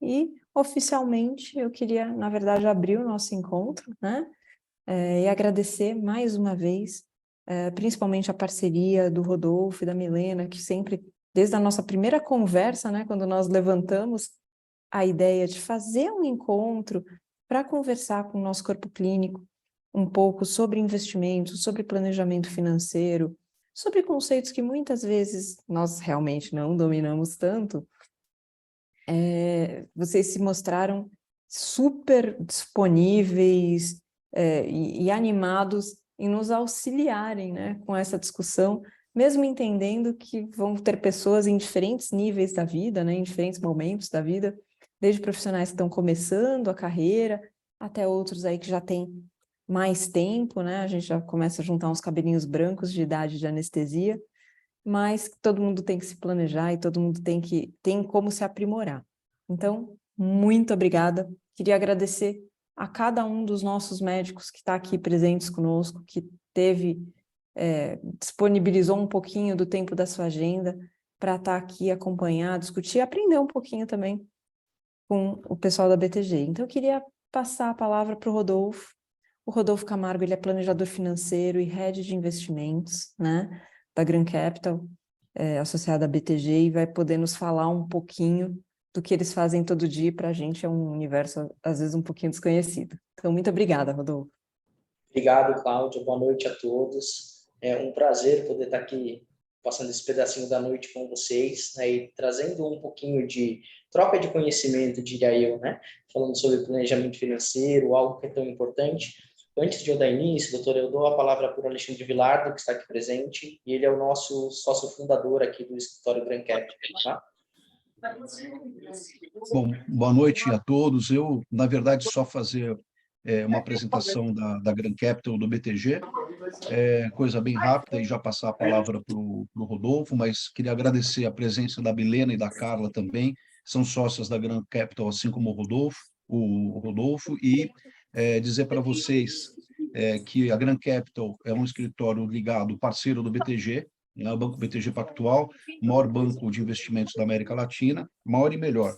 e oficialmente eu queria, na verdade, abrir o nosso encontro, né? E agradecer mais uma vez, principalmente a parceria do Rodolfo e da Milena, que sempre, desde a nossa primeira conversa, né, quando nós levantamos a ideia de fazer um encontro para conversar com o nosso corpo clínico um pouco sobre investimentos, sobre planejamento financeiro, sobre conceitos que muitas vezes nós realmente não dominamos tanto, vocês se mostraram super disponíveis e animados em nos auxiliarem, né, com essa discussão, mesmo entendendo que vão ter pessoas em diferentes níveis da vida, né, em diferentes momentos da vida, desde profissionais que estão começando a carreira, até outros aí que já têm mais tempo, né, a gente já começa a juntar uns cabelinhos brancos de idade de anestesia, mas todo mundo tem que se planejar e todo mundo tem como se aprimorar. Então, muito obrigada. Queria agradecer a cada um dos nossos médicos que está aqui presentes conosco, que disponibilizou um pouquinho do tempo da sua agenda para estar aqui, acompanhar, discutir e aprender um pouquinho também com o pessoal da BTG. Então, eu queria passar a palavra para o Rodolfo. O Rodolfo Camargo, ele é planejador financeiro e head de investimentos, né, da Grand Capital, associada à BTG, e vai poder nos falar um pouquinho do que eles fazem todo dia. Para a gente é um universo, às vezes, um pouquinho desconhecido. Então, muito obrigada, Rodolfo. Obrigado, Cláudio. Boa noite a todos. É um prazer poder estar aqui passando esse pedacinho da noite com vocês, né, e trazendo um pouquinho de troca de conhecimento, diria eu, né, falando sobre planejamento financeiro, algo que é tão importante. Antes de eu dar início, doutor, eu dou a palavra para o Alexandre Vilardo, que está aqui presente, e ele é o nosso sócio fundador aqui do escritório Grand Capital, tá? Bom, boa noite a todos. Eu, na verdade, só fazer uma apresentação da Grand Capital do BTG, coisa bem rápida, e já passar a palavra para o Rodolfo, mas queria agradecer a presença da Milena e da Carla também, são sócias da Grand Capital, assim como o Rodolfo, e dizer para vocês que a Grand Capital é um escritório ligado, parceiro do BTG, né, o Banco BTG Pactual, o maior banco de investimentos da América Latina, maior e melhor.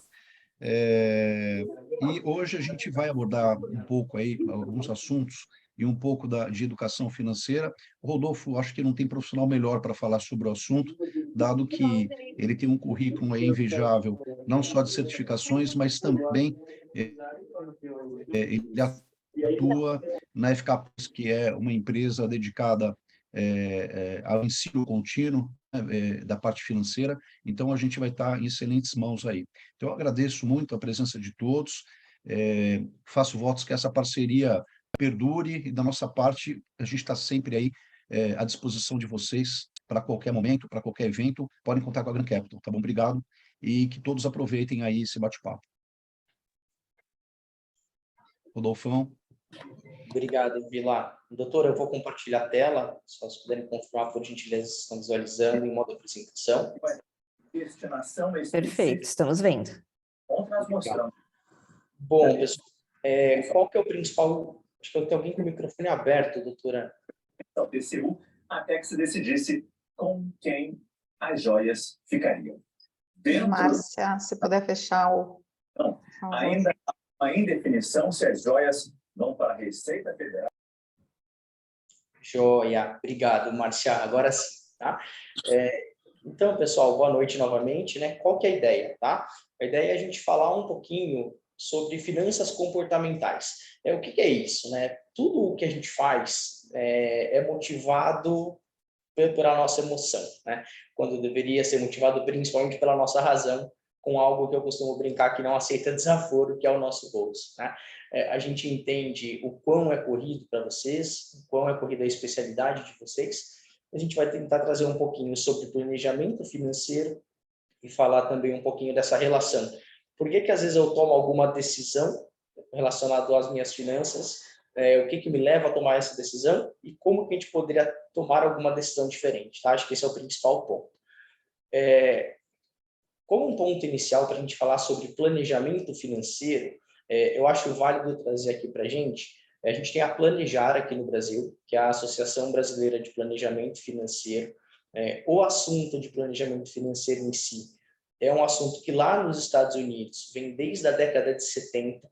E hoje a gente vai abordar um pouco aí alguns assuntos e um pouco de educação financeira. O Rodolfo, acho que não tem profissional melhor para falar sobre o assunto, dado que ele tem um currículo aí invejável, não só de certificações, mas também ele atua na FKPs, que é uma empresa dedicada ao ensino contínuo, né, da parte financeira. Então, a gente vai estar em excelentes mãos aí. Então, eu agradeço muito a presença de todos, faço votos que essa parceria perdure, e da nossa parte, a gente está sempre aí à disposição de vocês, para qualquer momento, para qualquer evento, podem contar com a Grand Capital, tá bom? Obrigado, e que todos aproveitem aí esse bate-papo. Rodolfão. Obrigado, Vila. Doutor, eu vou compartilhar a tela, se vocês puderem confirmar, por gentileza, se estão visualizando em modo apresentação. Perfeito, estamos vendo. Bom, pessoal, qual que é o principal... Acho que tem alguém com o microfone aberto, doutora. Ao TCU, até que se decidisse com quem as joias ficariam. Márcia, se puder fechar o... Não, ainda há indefinição se as joias vão para a Receita Federal. Joia, obrigado, Márcia. Agora sim, tá? Então, pessoal, boa noite novamente, né? Qual que é a ideia, tá? A ideia é a gente falar um pouquinho sobre finanças comportamentais. O que é isso, né? Tudo o que a gente faz é motivado pela nossa emoção, né? Quando deveria ser motivado principalmente pela nossa razão, com algo que eu costumo brincar que não aceita desaforo, que é o nosso bolso, né? A gente entende o quão é corrido para vocês, o quão é corrida a especialidade de vocês. A gente vai tentar trazer um pouquinho sobre planejamento financeiro e falar também um pouquinho dessa relação. Por que às vezes eu tomo alguma decisão relacionada às minhas finanças, o que me leva a tomar essa decisão e como que a gente poderia tomar alguma decisão diferente, tá? Acho que esse é o principal ponto. Como um ponto inicial para a gente falar sobre planejamento financeiro, eu acho válido trazer aqui para a gente tem a Planejar aqui no Brasil, que é a Associação Brasileira de Planejamento Financeiro. O assunto de planejamento financeiro em si é um assunto que lá nos Estados Unidos vem desde a década de 70.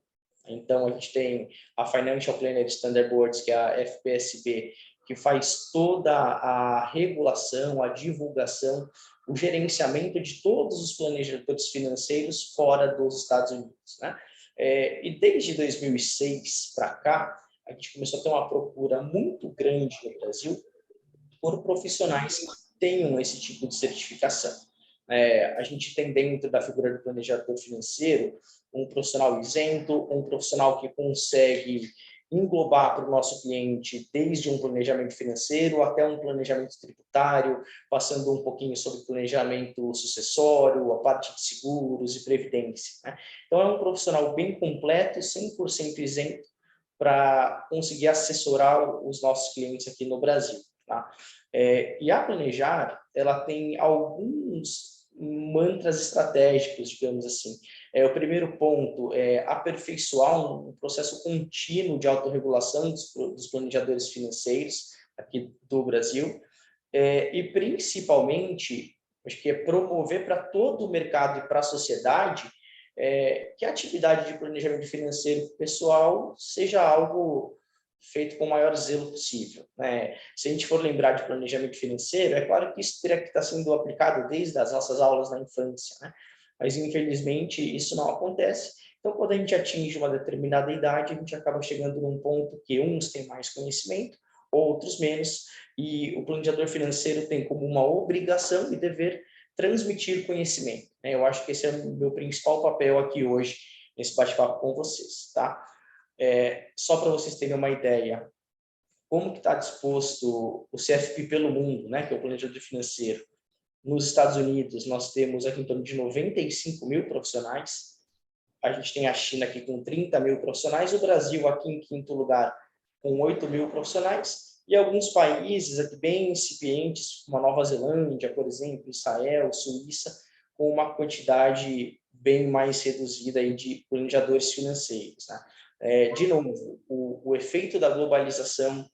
Então, a gente tem a Financial Planner Standard Boards, que é a FPSB, que faz toda a regulação, a divulgação, o gerenciamento de todos os planejadores financeiros fora dos Estados Unidos, né? E desde 2006 para cá, a gente começou a ter uma procura muito grande no Brasil por profissionais que tenham esse tipo de certificação. A gente tem dentro da figura do planejador financeiro um profissional isento, um profissional que consegue englobar para o nosso cliente desde um planejamento financeiro até um planejamento tributário, passando um pouquinho sobre planejamento sucessório, a parte de seguros e previdência, né? Então, é um profissional bem completo, 100% isento, para conseguir assessorar os nossos clientes aqui no Brasil, tá? E a Planejar, ela tem alguns mantras estratégicos, digamos assim. O primeiro ponto é aperfeiçoar um processo contínuo de autorregulação dos planejadores financeiros aqui do Brasil, e principalmente, acho que é promover para todo o mercado e para a sociedade que a atividade de planejamento financeiro pessoal seja algo feito com o maior zelo possível, né? Se a gente for lembrar de planejamento financeiro, é claro que isso teria que estar sendo aplicado desde as nossas aulas na infância, né? Mas, infelizmente, isso não acontece. Então, quando a gente atinge uma determinada idade, a gente acaba chegando num ponto que uns têm mais conhecimento, outros menos, e o planejador financeiro tem como uma obrigação e dever transmitir conhecimento, né? Eu acho que esse é o meu principal papel aqui hoje, nesse bate-papo com vocês, tá? Só para vocês terem uma ideia, como que está disposto o CFP pelo mundo, né, que é o planejador financeiro. Nos Estados Unidos, nós temos aqui em torno de 95 mil profissionais, a gente tem a China aqui com 30 mil profissionais, o Brasil aqui em quinto lugar com 8 mil profissionais, e alguns países aqui bem incipientes, como a Nova Zelândia, por exemplo, Israel, Suíça, com uma quantidade bem mais reduzida aí de planejadores financeiros, né? De novo, o efeito da globalização,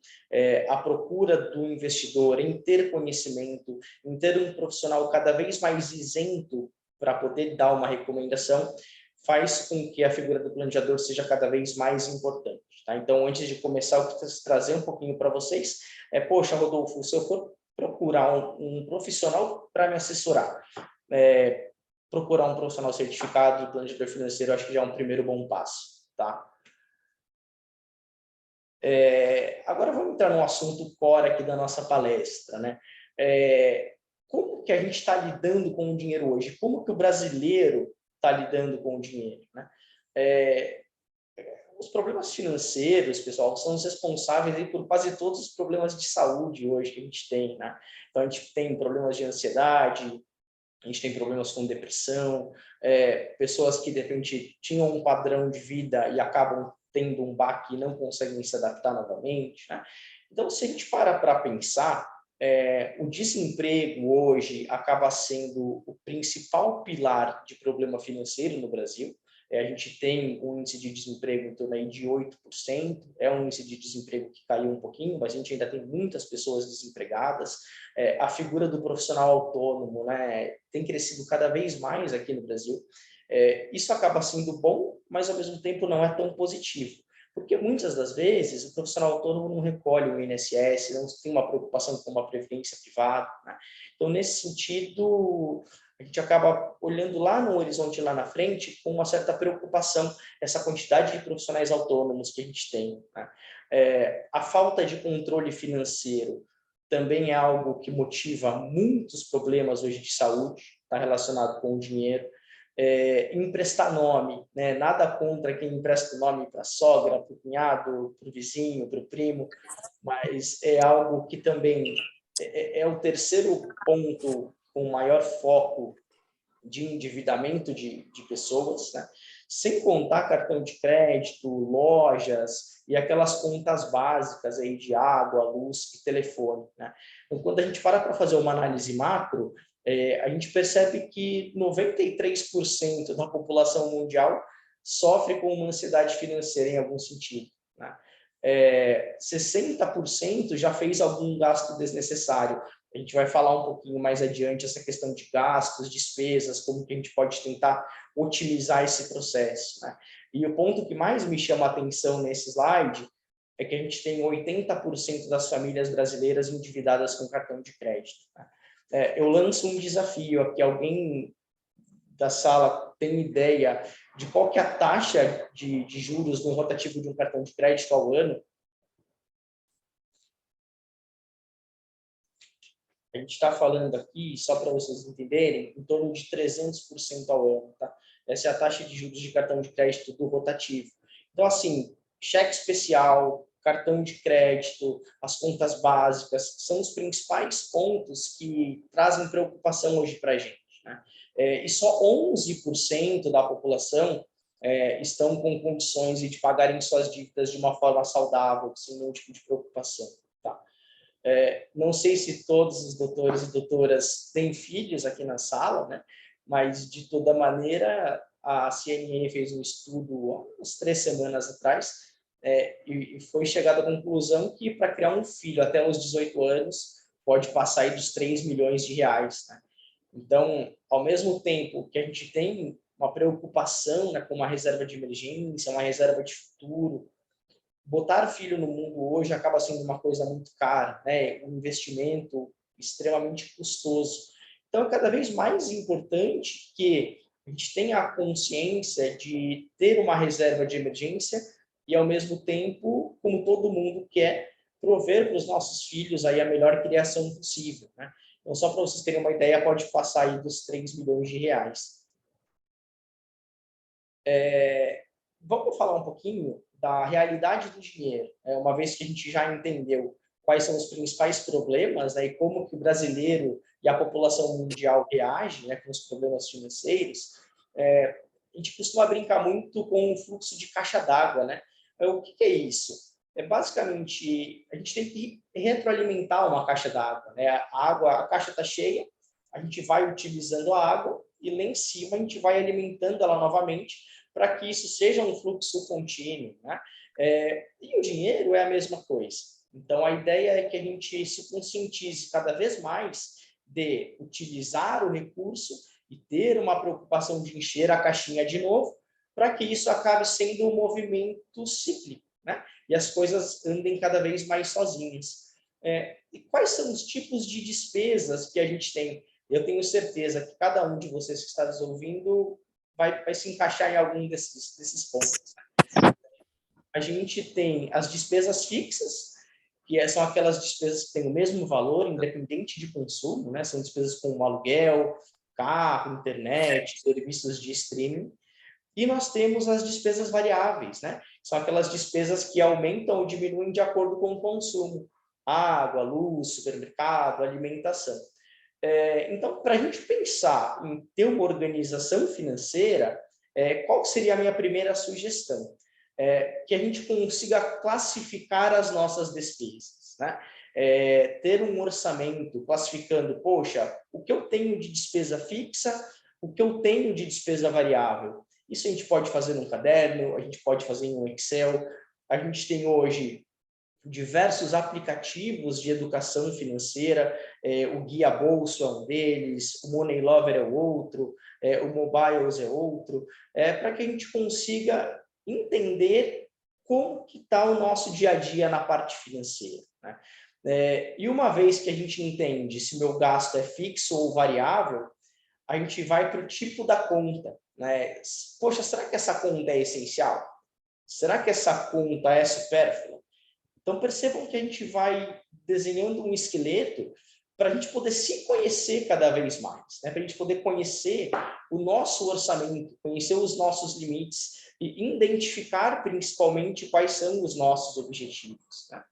a procura do investidor em ter conhecimento, em ter um profissional cada vez mais isento para poder dar uma recomendação, faz com que a figura do planejador seja cada vez mais importante, tá? Então, antes de começar, eu quero trazer um pouquinho para vocês. Poxa, Rodolfo, se eu for procurar um profissional para me assessorar, procurar um profissional certificado de planejador financeiro, acho que já é um primeiro bom passo, tá? Agora vamos entrar num assunto core aqui da nossa palestra, né? Como que a gente está lidando com o dinheiro hoje? Como que o brasileiro está lidando com o dinheiro, né? Os problemas financeiros, pessoal, são os responsáveis aí por quase todos os problemas de saúde hoje que a gente tem, né? Então, a gente tem problemas de ansiedade, a gente tem problemas com depressão, pessoas que, de repente, tinham um padrão de vida e acabam tendo um baque e não conseguem se adaptar novamente, né? Então, se a gente para pensar, o desemprego hoje acaba sendo o principal pilar de problema financeiro no Brasil. A gente tem um índice de desemprego em torno aí de 8%, é um índice de desemprego que caiu um pouquinho, mas a gente ainda tem muitas pessoas desempregadas. A figura do profissional autônomo, né, tem crescido cada vez mais aqui no Brasil. Isso acaba sendo bom, mas ao mesmo tempo não é tão positivo, porque muitas das vezes o profissional autônomo não recolhe o INSS, não tem uma preocupação com uma previdência privada, né? Então, nesse sentido, a gente acaba olhando lá no horizonte, lá na frente, com uma certa preocupação, essa quantidade de profissionais autônomos que a gente tem, né? A falta de controle financeiro também é algo que motiva muitos problemas hoje de saúde, está relacionado com o dinheiro. Emprestar nome, né? Nada contra quem empresta nome para a sogra, para o cunhado, para o vizinho, para o primo, mas é algo que também é o terceiro ponto com maior foco de endividamento de pessoas, né? Sem contar cartão de crédito, lojas e aquelas contas básicas aí de água, luz e telefone, né? Então, quando a gente para fazer uma análise macro, a gente percebe que 93% da população mundial sofre com uma ansiedade financeira em algum sentido, né? 60% já fez algum gasto desnecessário. A gente vai falar um pouquinho mais adiante essa questão de gastos, despesas, como que a gente pode tentar otimizar esse processo, né? E o ponto que mais me chama a atenção nesse slide é que a gente tem 80% das famílias brasileiras endividadas com cartão de crédito, né? Eu lanço um desafio aqui, alguém da sala tem ideia de qual que é a taxa de juros no rotativo de um cartão de crédito ao ano? A gente está falando aqui, só para vocês entenderem, em torno de 300% ao ano, tá? Essa é a taxa de juros de cartão de crédito do rotativo. Então, assim, cheque especial, cartão de crédito, as contas básicas, são os principais pontos que trazem preocupação hoje para a gente, né? E só 11% da população estão com condições de pagarem suas dívidas de uma forma saudável, sem nenhum tipo de preocupação, tá? Não sei se todos os doutores e doutoras têm filhos aqui na sala, né? Mas, de toda maneira, a CNN fez um estudo há umas 3 semanas atrás, e foi chegada à conclusão que, para criar um filho até os 18 anos, pode passar aí dos 3 milhões de reais, né? Então, ao mesmo tempo que a gente tem uma preocupação, né, com uma reserva de emergência, uma reserva de futuro, botar filho no mundo hoje acaba sendo uma coisa muito cara, né? Um investimento extremamente custoso. Então, é cada vez mais importante que a gente tenha a consciência de ter uma reserva de emergência e, ao mesmo tempo, como todo mundo quer, prover para os nossos filhos aí a melhor criação possível, né? Então, só para vocês terem uma ideia, pode passar aí dos 3 milhões de reais. Vamos falar um pouquinho da realidade do dinheiro, né? Uma vez que a gente já entendeu quais são os principais problemas, né, e como que o brasileiro e a população mundial reage, né, com os problemas financeiros, a gente costuma brincar muito com o fluxo de caixa d'água, né? O que é isso? Basicamente, a gente tem que retroalimentar uma caixa d'água, né? A caixa está cheia, a gente vai utilizando a água e lá em cima a gente vai alimentando ela novamente para que isso seja um fluxo contínuo, né? E o dinheiro é a mesma coisa. Então, a ideia é que a gente se conscientize cada vez mais de utilizar o recurso e ter uma preocupação de encher a caixinha de novo, para que isso acabe sendo um movimento cíclico, né? E as coisas andem cada vez mais sozinhas. E quais são os tipos de despesas que a gente tem? Eu tenho certeza que cada um de vocês que está nos ouvindo vai se encaixar em algum desses pontos. A gente tem as despesas fixas, que são aquelas despesas que têm o mesmo valor, independente de consumo, né? São despesas como aluguel, carro, internet, serviços de streaming. E nós temos as despesas variáveis, né? São aquelas despesas que aumentam ou diminuem de acordo com o consumo. Água, luz, supermercado, alimentação. Então, para a gente pensar em ter uma organização financeira, qual seria a minha primeira sugestão? Que a gente consiga classificar as nossas despesas, né? Ter um orçamento classificando, poxa, o que eu tenho de despesa fixa, o que eu tenho de despesa variável. Isso a gente pode fazer num caderno, a gente pode fazer em um Excel. A gente tem hoje diversos aplicativos de educação financeira, o Guia Bolso é um deles, o Money Lover é o outro, o Mobiles é outro, para que a gente consiga entender como que está o nosso dia a dia na parte financeira, né? E uma vez que a gente entende se meu gasto é fixo ou variável, a gente vai para o tipo da conta, né? Poxa, será que essa conta é essencial? Será que essa conta é supérflua? Então, percebam que a gente vai desenhando um esqueleto para a gente poder se conhecer cada vez mais, né? Para a gente poder conhecer o nosso orçamento, conhecer os nossos limites e identificar principalmente quais são os nossos objetivos, né?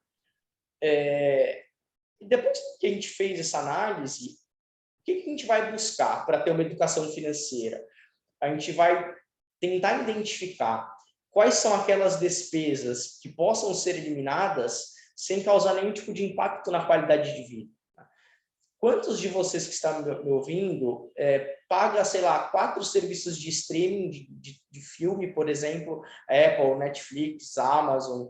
E depois que a gente fez essa análise, o que a gente vai buscar para ter uma educação financeira? A gente vai tentar identificar quais são aquelas despesas que possam ser eliminadas sem causar nenhum tipo de impacto na qualidade de vida. Quantos de vocês que estão me ouvindo paga, sei lá, 4 serviços de streaming de filme, por exemplo, Apple, Netflix, Amazon,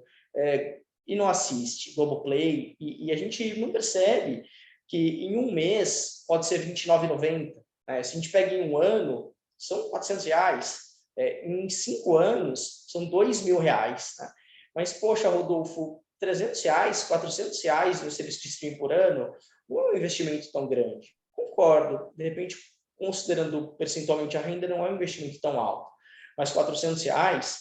e não assiste, Globoplay, e a gente não percebe que em um mês pode ser R$29,90. Né? Se a gente pega em um ano, são R$400. Em 5 anos, são R$2.000. Né? Mas, poxa, Rodolfo, R$300, R$400 no serviço de streaming por ano, não é um investimento tão grande. Concordo. De repente, considerando percentualmente a renda, não é um investimento tão alto. Mas R$400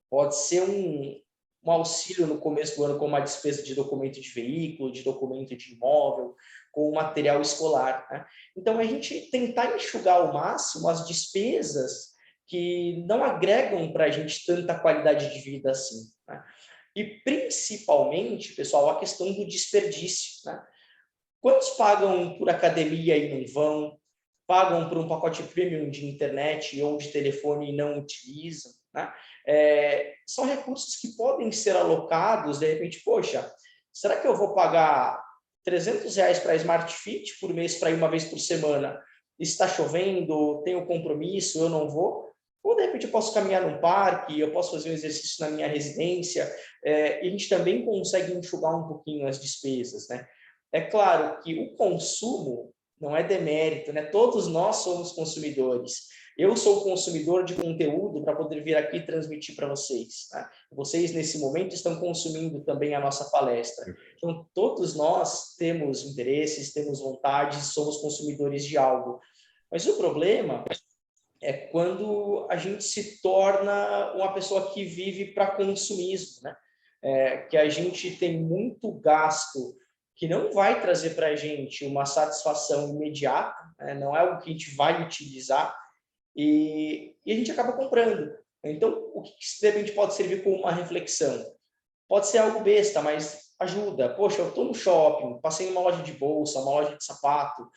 pode ser um auxílio no começo do ano, com uma despesa de documento de veículo, de documento de imóvel, com material escolar. Né? Então, a gente tentar enxugar ao máximo as despesas que não agregam para a gente tanta qualidade de vida assim. Né? E, principalmente, pessoal, a questão do desperdício. Né? Quantos pagam por academia e não vão? Pagam por um pacote premium de internet ou de telefone e não utilizam? Né? São recursos que podem ser alocados, de repente, poxa, será que eu vou pagar R$300 para a Smart Fit por mês para ir uma vez por semana? Está chovendo, tenho compromisso, eu não vou? Ou, de repente, eu posso caminhar num parque, eu posso fazer um exercício na minha residência, e a gente também consegue enxugar um pouquinho as despesas. Né? É claro que o consumo não é demérito, né? Todos nós somos consumidores. Eu sou consumidor de conteúdo para poder vir aqui transmitir para vocês. Né? Vocês, nesse momento, estão consumindo também a nossa palestra. Então, todos nós temos interesses, temos vontades, somos consumidores de algo. Mas o problema é quando a gente se torna uma pessoa que vive para consumismo, né? Que a gente tem muito gasto que não vai trazer para a gente uma satisfação imediata, né? Não é algo que a gente vai utilizar, e a gente acaba comprando. Então, o que de repente pode servir como uma reflexão? Pode ser algo besta, mas ajuda. Poxa, eu estou no shopping, passei em uma loja de bolsa, uma loja de sapato.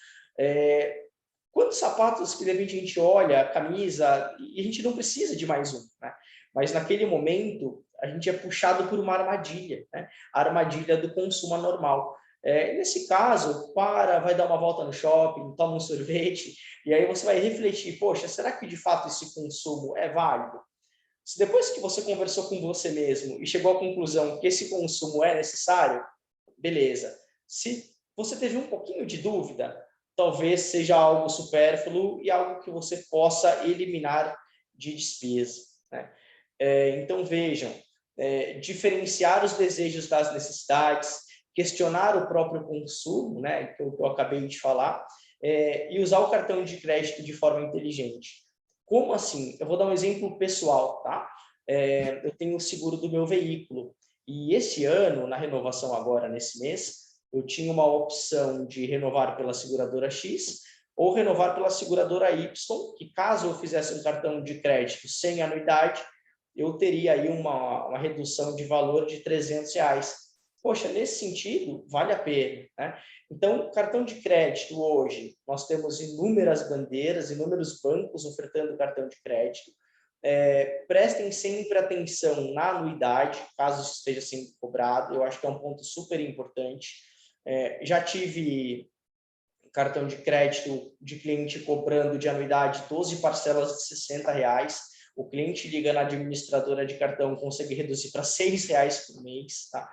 Quantos sapatos que de repente a gente olha, camisa, e a gente não precisa de mais um, né? Mas naquele momento a gente é puxado por uma armadilha, né? A armadilha do consumo anormal. Nesse caso, vai dar uma volta no shopping, toma um sorvete, e aí você vai refletir, poxa, será que de fato esse consumo é válido? Se depois que você conversou com você mesmo e chegou à conclusão que esse consumo é necessário, beleza. Se você teve um pouquinho de dúvida, talvez seja algo supérfluo e algo que você possa eliminar de despesa. Né? Então, vejam, diferenciar os desejos das necessidades, questionar o próprio consumo, né, que eu acabei de falar, e usar o cartão de crédito de forma inteligente. Como assim? Eu vou dar um exemplo pessoal, tá? Eu tenho o seguro do meu veículo, e esse ano, na renovação agora, nesse mês, eu tinha uma opção de renovar pela seguradora X ou renovar pela seguradora Y, que caso eu fizesse um cartão de crédito sem anuidade, eu teria aí uma redução de valor de R$300. Poxa, nesse sentido, vale a pena. Né? Então, cartão de crédito hoje, nós temos inúmeras bandeiras, inúmeros bancos ofertando cartão de crédito. Prestem sempre atenção na anuidade, caso esteja sendo cobrado, eu acho que é um ponto super importante. Já tive cartão de crédito de cliente cobrando de anuidade 12 parcelas de R$60, o cliente liga na administradora de cartão, consegue reduzir para R$6 por mês, tá?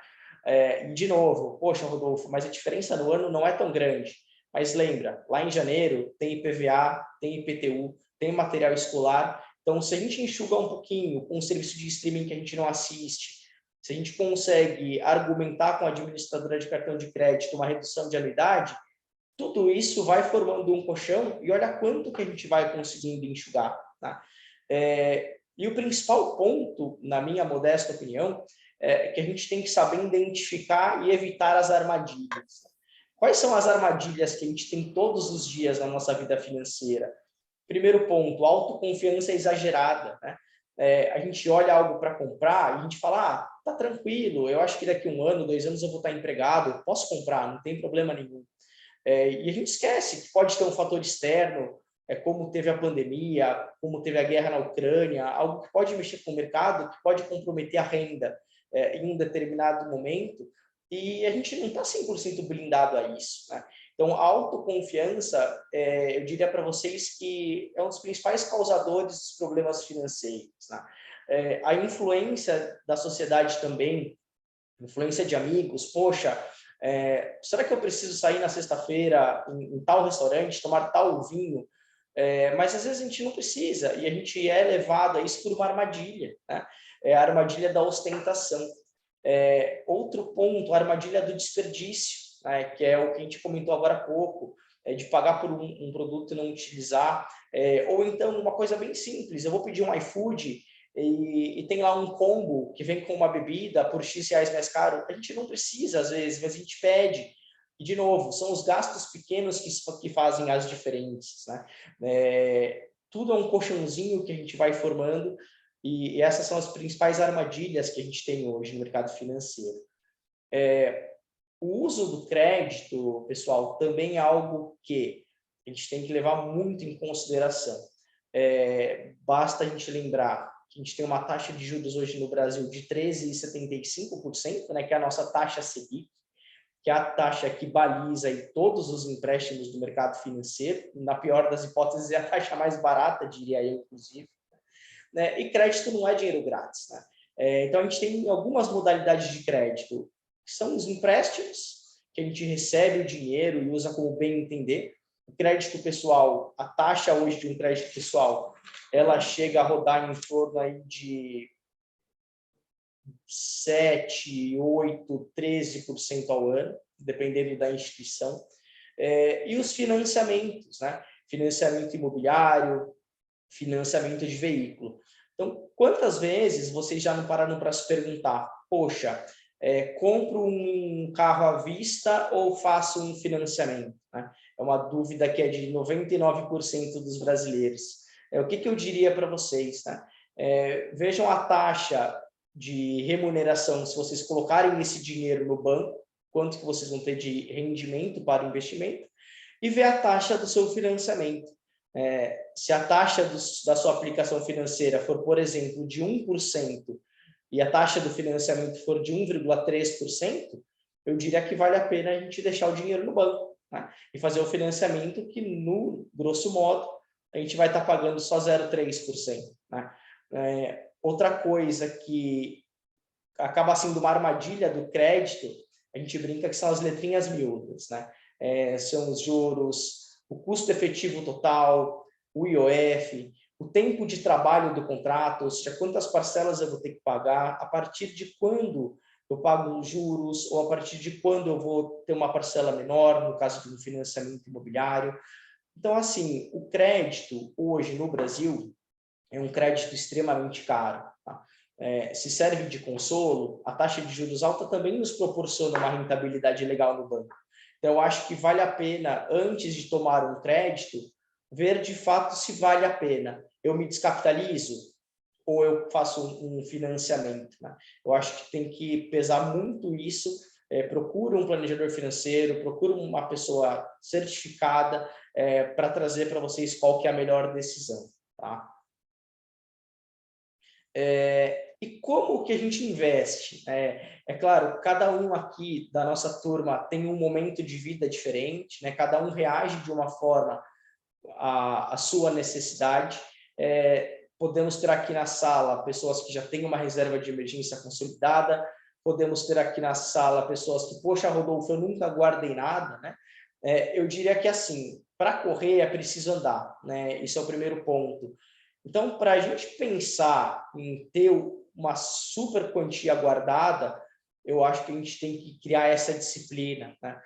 De novo, poxa, Rodolfo, mas a diferença no ano não é tão grande. Mas lembra, lá em janeiro tem IPVA, tem IPTU, tem material escolar. Então, se a gente enxugar um pouquinho com um serviço de streaming que a gente não assiste, se a gente consegue argumentar com a administradora de cartão de crédito uma redução de anuidade, tudo isso vai formando um colchão e olha quanto que a gente vai conseguindo enxugar. Tá? E o principal ponto, na minha modesta opinião, é que a gente tem que saber identificar e evitar as armadilhas. Quais são as armadilhas que a gente tem todos os dias na nossa vida financeira? Primeiro ponto, autoconfiança exagerada. Né? A gente olha algo para comprar e a gente fala, tá tranquilo, eu acho que daqui 1 ano, 2 anos eu vou estar empregado, eu posso comprar, não tem problema nenhum. E a gente esquece que pode ter um fator externo, como teve a pandemia, como teve a guerra na Ucrânia, algo que pode mexer com o mercado, que pode comprometer a renda em um determinado momento, e a gente não está 100% blindado a isso. Né? Então, a autoconfiança, eu diria para vocês que é um dos principais causadores dos problemas financeiros. Né? A influência da sociedade também, influência de amigos, poxa, Será que eu preciso sair na sexta-feira em tal restaurante, tomar tal vinho? Mas às vezes a gente não precisa, e a gente é levado a isso por uma armadilha, né? É a armadilha da ostentação. Outro ponto, a armadilha do desperdício, né? Que é o que a gente comentou agora há pouco, de pagar por um produto e não utilizar, ou então uma coisa bem simples, eu vou pedir um iFood e tem lá um combo que vem com uma bebida por X reais mais caro. A gente não precisa, às vezes, mas a gente pede. E, de novo, são os gastos pequenos que fazem as diferenças, né? Tudo é um colchãozinho que a gente vai formando, e essas são as principais armadilhas que a gente tem hoje no mercado financeiro. O uso do crédito, pessoal, também é algo que a gente tem que levar muito em consideração. Basta a gente lembrar que a gente tem uma taxa de juros hoje no Brasil de 13,75%, né, que é a nossa taxa Selic, que é a taxa que baliza aí todos os empréstimos do mercado financeiro. Na pior das hipóteses, é a taxa mais barata, diria eu, inclusive. Né? E crédito não é dinheiro grátis, né? Então, a gente tem algumas modalidades de crédito, que são os empréstimos, que a gente recebe o dinheiro e usa como bem entender. O crédito pessoal, a taxa hoje de um crédito pessoal, ela chega a rodar em torno aí de 7, 8, 13% ao ano, dependendo da instituição. E os financiamentos, né? Financiamento imobiliário, financiamento de veículo. Então, quantas vezes vocês já não pararam para se perguntar, poxa, compro um carro à vista ou faço um financiamento? Né? É uma dúvida que é de 99% dos brasileiros. O que eu diria para vocês? Né? Vejam a taxa de remuneração, se vocês colocarem esse dinheiro no banco, quanto que vocês vão ter de rendimento para o investimento, e ver a taxa do seu financiamento. Se a taxa da sua aplicação financeira for, por exemplo, de 1%, e a taxa do financiamento for de 1,3%, eu diria que vale a pena a gente deixar o dinheiro no banco, né? E fazer o financiamento que, no grosso modo, a gente vai estar pagando só 0,3%. Né? Outra coisa que acaba sendo uma armadilha do crédito, a gente brinca que são as letrinhas miúdas, né? São os juros, o custo efetivo total, o IOF, o tempo de trabalho do contrato, ou seja, quantas parcelas eu vou ter que pagar, a partir de quando eu pago os juros, ou a partir de quando eu vou ter uma parcela menor, no caso do financiamento imobiliário. Então, assim, o crédito hoje no Brasil é um crédito extremamente caro. Tá? Se serve de consolo, a taxa de juros alta também nos proporciona uma rentabilidade legal no banco. Então, eu acho que vale a pena, antes de tomar um crédito, ver de fato se vale a pena. Eu me descapitalizo ou eu faço um financiamento? Né? Eu acho que tem que pesar muito isso. Procura um planejador financeiro, procura uma pessoa certificada para trazer para vocês qual que é a melhor decisão. Tá? E como que a gente investe? Claro, cada um aqui da nossa turma tem um momento de vida diferente, né? Cada um reage de uma forma à sua necessidade. Podemos ter aqui na sala pessoas que já têm uma reserva de emergência consolidada, podemos ter aqui na sala pessoas que, poxa, Rodolfo, eu nunca guardei nada, né? Eu diria que, assim, para correr é preciso andar, né? Esse é o primeiro ponto. Então, para a gente pensar em ter uma super quantia guardada, eu acho que a gente tem que criar essa disciplina, né?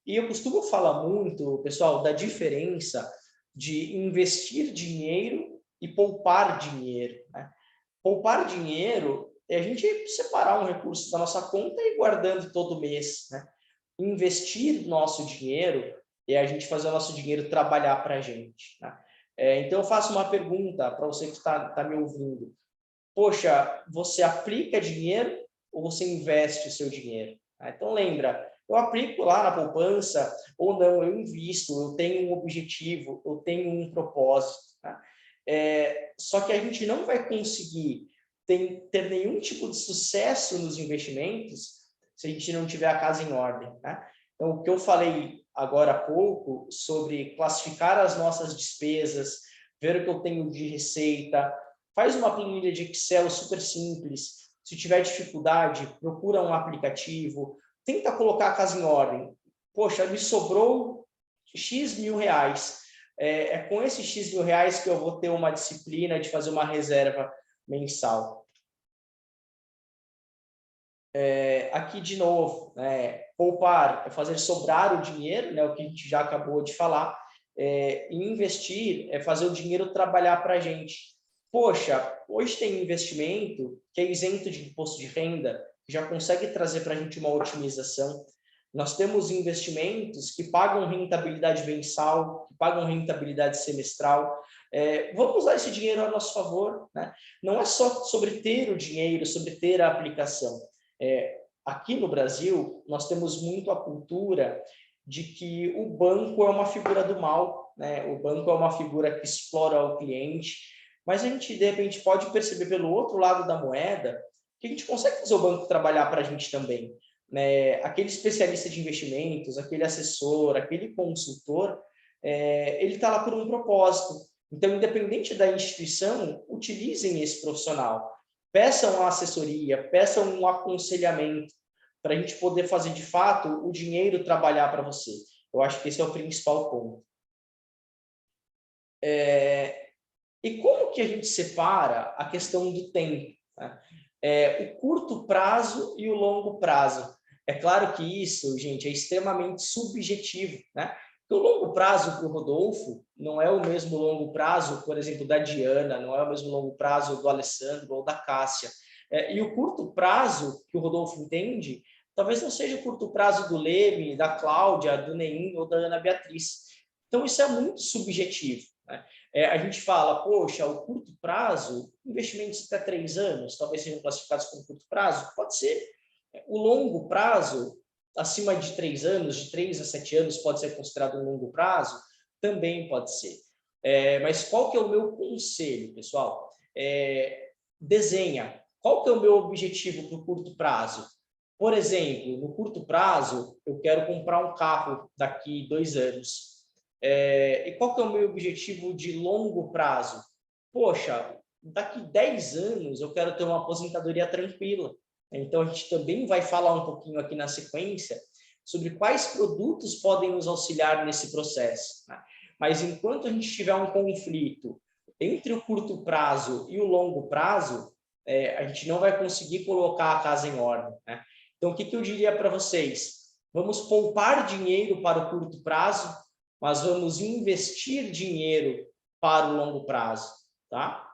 E eu costumo falar muito, pessoal, da diferença de investir dinheiro e poupar dinheiro, né? Poupar dinheiro é a gente separar um recurso da nossa conta e ir guardando todo mês, né? Investir nosso dinheiro é a gente fazer o nosso dinheiro trabalhar para a gente, né? Então, eu faço uma pergunta para você que está me ouvindo. Poxa, você aplica dinheiro ou você investe o seu dinheiro? Então, lembra, eu aplico lá na poupança ou não, eu invisto, eu tenho um objetivo, eu tenho um propósito. Tá? Só que a gente não vai conseguir ter nenhum tipo de sucesso nos investimentos se a gente não tiver a casa em ordem. Tá? Então, o que eu falei agora há pouco sobre classificar as nossas despesas, ver o que eu tenho de receita, faz uma planilha de Excel super simples. Se tiver dificuldade, procura um aplicativo, tenta colocar a casa em ordem. Poxa, me sobrou X mil reais. É com esses X mil reais que eu vou ter uma disciplina de fazer uma reserva mensal. Aqui de novo, poupar é fazer sobrar o dinheiro, né, o que a gente já acabou de falar, e investir é fazer o dinheiro trabalhar para a gente. Poxa, hoje tem investimento que é isento de imposto de renda, que já consegue trazer para a gente uma otimização. Nós temos investimentos que pagam rentabilidade mensal, que pagam rentabilidade semestral. Vamos usar esse dinheiro a nosso favor, né? Não é só sobre ter o dinheiro, sobre ter a aplicação. Aqui no Brasil, nós temos muito a cultura de que o banco é uma figura do mal, né? O banco é uma figura que explora o cliente, mas a gente, de repente, pode perceber pelo outro lado da moeda que a gente consegue fazer o banco trabalhar para a gente também. Aquele especialista de investimentos, aquele assessor, aquele consultor, ele está lá por um propósito. Então, independente da instituição, utilizem esse profissional. Peçam uma assessoria, peçam um aconselhamento para a gente poder fazer, de fato, o dinheiro trabalhar para você. Eu acho que esse é o principal ponto. E como que a gente separa a questão do tempo, né? O curto prazo e o longo prazo. É claro que isso, gente, é extremamente subjetivo, né? Porque o longo prazo para o Rodolfo não é o mesmo longo prazo, por exemplo, da Diana, não é o mesmo longo prazo do Alessandro ou da Cássia. E o curto prazo que o Rodolfo entende, talvez não seja o curto prazo do Leme, da Cláudia, do Neim ou da Ana Beatriz. Então, isso é muito subjetivo, né? A gente fala, poxa, o curto prazo, investimentos até 3 anos, talvez sejam classificados como curto prazo, pode ser. O longo prazo, acima de 3 anos, de 3 a 7 anos, pode ser considerado um longo prazo, também pode ser. Mas qual que é o meu conselho, pessoal? Desenha. Qual que é o meu objetivo para o curto prazo? Por exemplo, no curto prazo, eu quero comprar um carro daqui 2 anos. E qual que é o meu objetivo de longo prazo? Poxa, daqui 10 anos eu quero ter uma aposentadoria tranquila. Então, a gente também vai falar um pouquinho aqui na sequência sobre quais produtos podem nos auxiliar nesse processo, né? Mas enquanto a gente tiver um conflito entre o curto prazo e o longo prazo, a gente não vai conseguir colocar a casa em ordem, né? Então, o que eu diria para vocês? Vamos poupar dinheiro para o curto prazo, mas vamos investir dinheiro para o longo prazo, tá?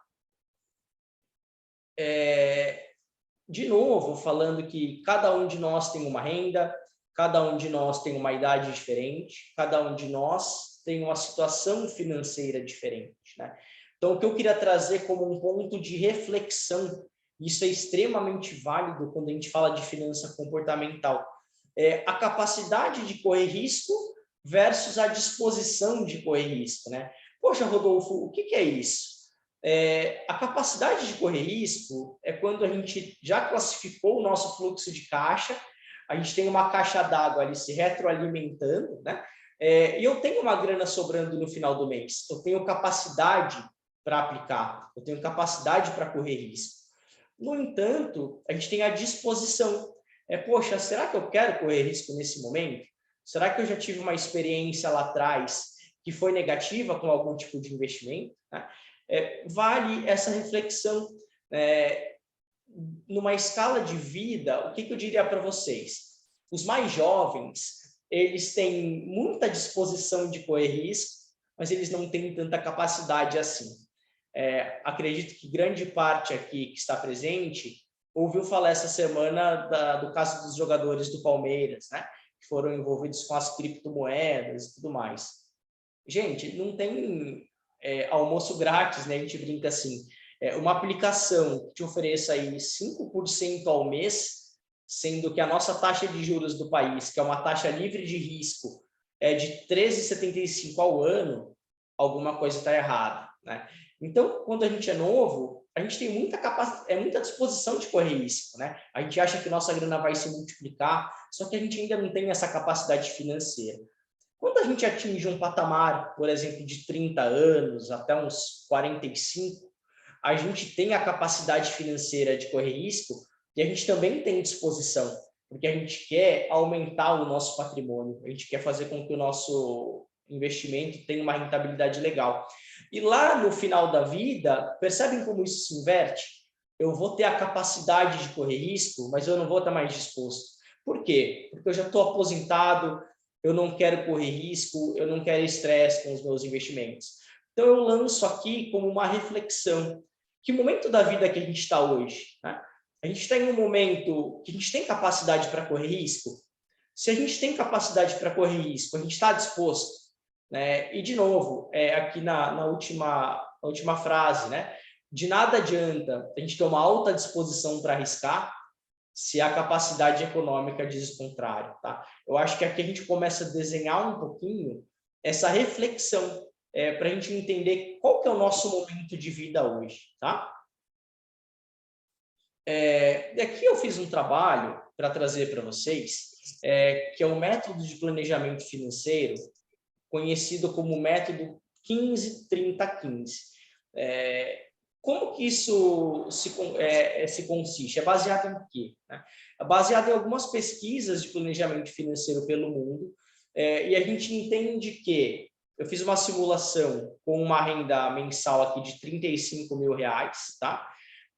De novo, falando que cada um de nós tem uma renda, cada um de nós tem uma idade diferente, cada um de nós tem uma situação financeira diferente, né? Então, o que eu queria trazer como um ponto de reflexão, isso é extremamente válido quando a gente fala de finança comportamental, a capacidade de correr risco versus a disposição de correr risco, né? Poxa, Rodolfo, o que é isso? A capacidade de correr risco é quando a gente já classificou o nosso fluxo de caixa, a gente tem uma caixa d'água ali se retroalimentando, né? E eu tenho uma grana sobrando no final do mês, eu tenho capacidade para aplicar, eu tenho capacidade para correr risco. No entanto, a gente tem a disposição. Poxa, será que eu quero correr risco nesse momento? Será que eu já tive uma experiência lá atrás que foi negativa com algum tipo de investimento, né? Vale essa reflexão. Numa escala de vida, o que eu diria para vocês? Os mais jovens, eles têm muita disposição de correr risco, mas eles não têm tanta capacidade assim. Acredito que grande parte aqui que está presente ouviu falar essa semana do caso dos jogadores do Palmeiras, né? Que foram envolvidos com as criptomoedas e tudo mais. Gente, não tem almoço grátis, né? A gente brinca assim. Uma aplicação que te ofereça aí 5% ao mês, sendo que a nossa taxa de juros do país, que é uma taxa livre de risco, é de 13,75 ao ano, alguma coisa está errada, né? Então, quando a gente é novo, a gente tem muita disposição de correr risco, né? A gente acha que nossa grana vai se multiplicar, só que a gente ainda não tem essa capacidade financeira. Quando a gente atinge um patamar, por exemplo, de 30 anos até uns 45, a gente tem a capacidade financeira de correr risco e a gente também tem disposição. porque a gente quer aumentar o nosso patrimônio, a gente quer fazer com que o nosso investimento tenha uma rentabilidade legal. E lá no final da vida, percebem como isso se inverte? Eu vou ter a capacidade de correr risco, mas eu não vou estar mais disposto. Por quê? Porque eu já estou aposentado, eu não quero correr risco, eu não quero estresse com os meus investimentos. Então, eu lanço aqui como uma reflexão. Que momento da vida que a gente está hoje? Né? A gente está em um momento que a gente tem capacidade para correr risco? Se a gente tem capacidade para correr risco, a gente está disposto? Né? E, de novo, aqui na última frase, né? De nada adianta a gente ter uma alta disposição para arriscar se a capacidade econômica diz o contrário. Tá? Eu acho que aqui a gente começa a desenhar um pouquinho essa reflexão para a gente entender qual que é o nosso momento de vida hoje. Tá? E aqui eu fiz um trabalho para trazer para vocês, que é o método de planejamento financeiro, conhecido como método 15-30-15. Como que isso se consiste? É baseado em quê? Né? É baseado em algumas pesquisas de planejamento financeiro pelo mundo, e a gente entende que eu fiz uma simulação com uma renda mensal aqui de R$35 mil, tá?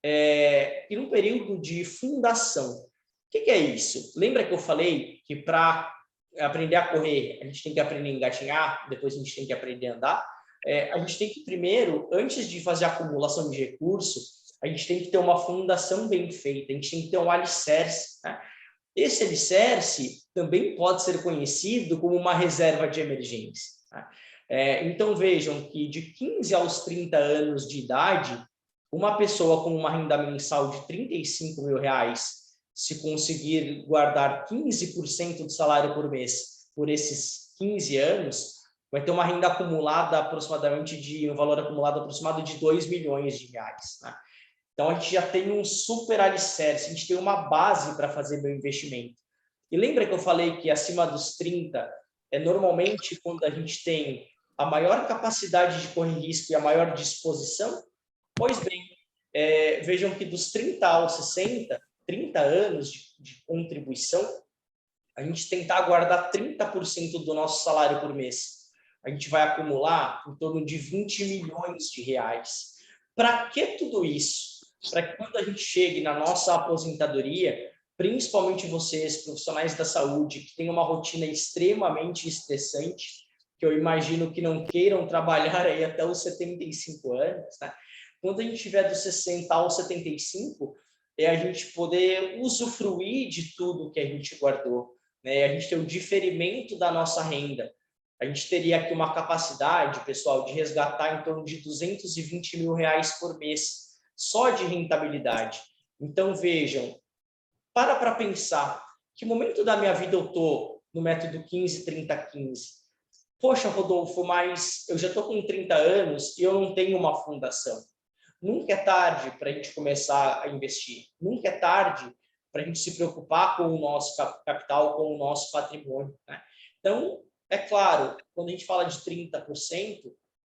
E num período de fundação. O que é isso? Lembra que eu falei que para aprender a correr, a gente tem que aprender a engatinhar, depois a gente tem que aprender a andar? A gente tem que primeiro, antes de fazer a acumulação de recursos, a gente tem que ter uma fundação bem feita, a gente tem que ter um alicerce. Né? Esse alicerce também pode ser conhecido como uma reserva de emergência. Né? Então, vejam que de 15 aos 30 anos de idade, uma pessoa com uma renda mensal de R$35 mil, se conseguir guardar 15% do salário por mês por esses 15 anos, vai ter uma renda acumulada aproximadamente um valor acumulado aproximado de R$2 milhões. Né? Então, a gente já tem um super alicerce, a gente tem uma base para fazer meu investimento. E lembra que eu falei que acima dos 30 é normalmente quando a gente tem a maior capacidade de correr risco e a maior disposição? Pois bem, vejam que dos 30 aos 60, 30 anos de contribuição, a gente tentar guardar 30% do nosso salário por mês. A gente vai acumular em torno de R$20 milhões. Para que tudo isso? Para que quando a gente chegue na nossa aposentadoria, principalmente vocês, profissionais da saúde, que têm uma rotina extremamente estressante, que eu imagino que não queiram trabalhar aí até os 75 anos, né? Quando a gente tiver dos 60 aos 75, a gente poder usufruir de tudo que a gente guardou, né? A gente ter o diferimento da nossa renda. A gente teria aqui uma capacidade, pessoal, de resgatar em torno de R$220 mil por mês, só de rentabilidade. Então, vejam, para pensar, que momento da minha vida eu estou no método 15-30-15? Poxa, Rodolfo, mas eu já estou com 30 anos e eu não tenho uma fundação. Nunca é tarde para a gente começar a investir. Nunca é tarde para a gente se preocupar com o nosso capital, com o nosso patrimônio. Né? Então, é claro, quando a gente fala de 30%,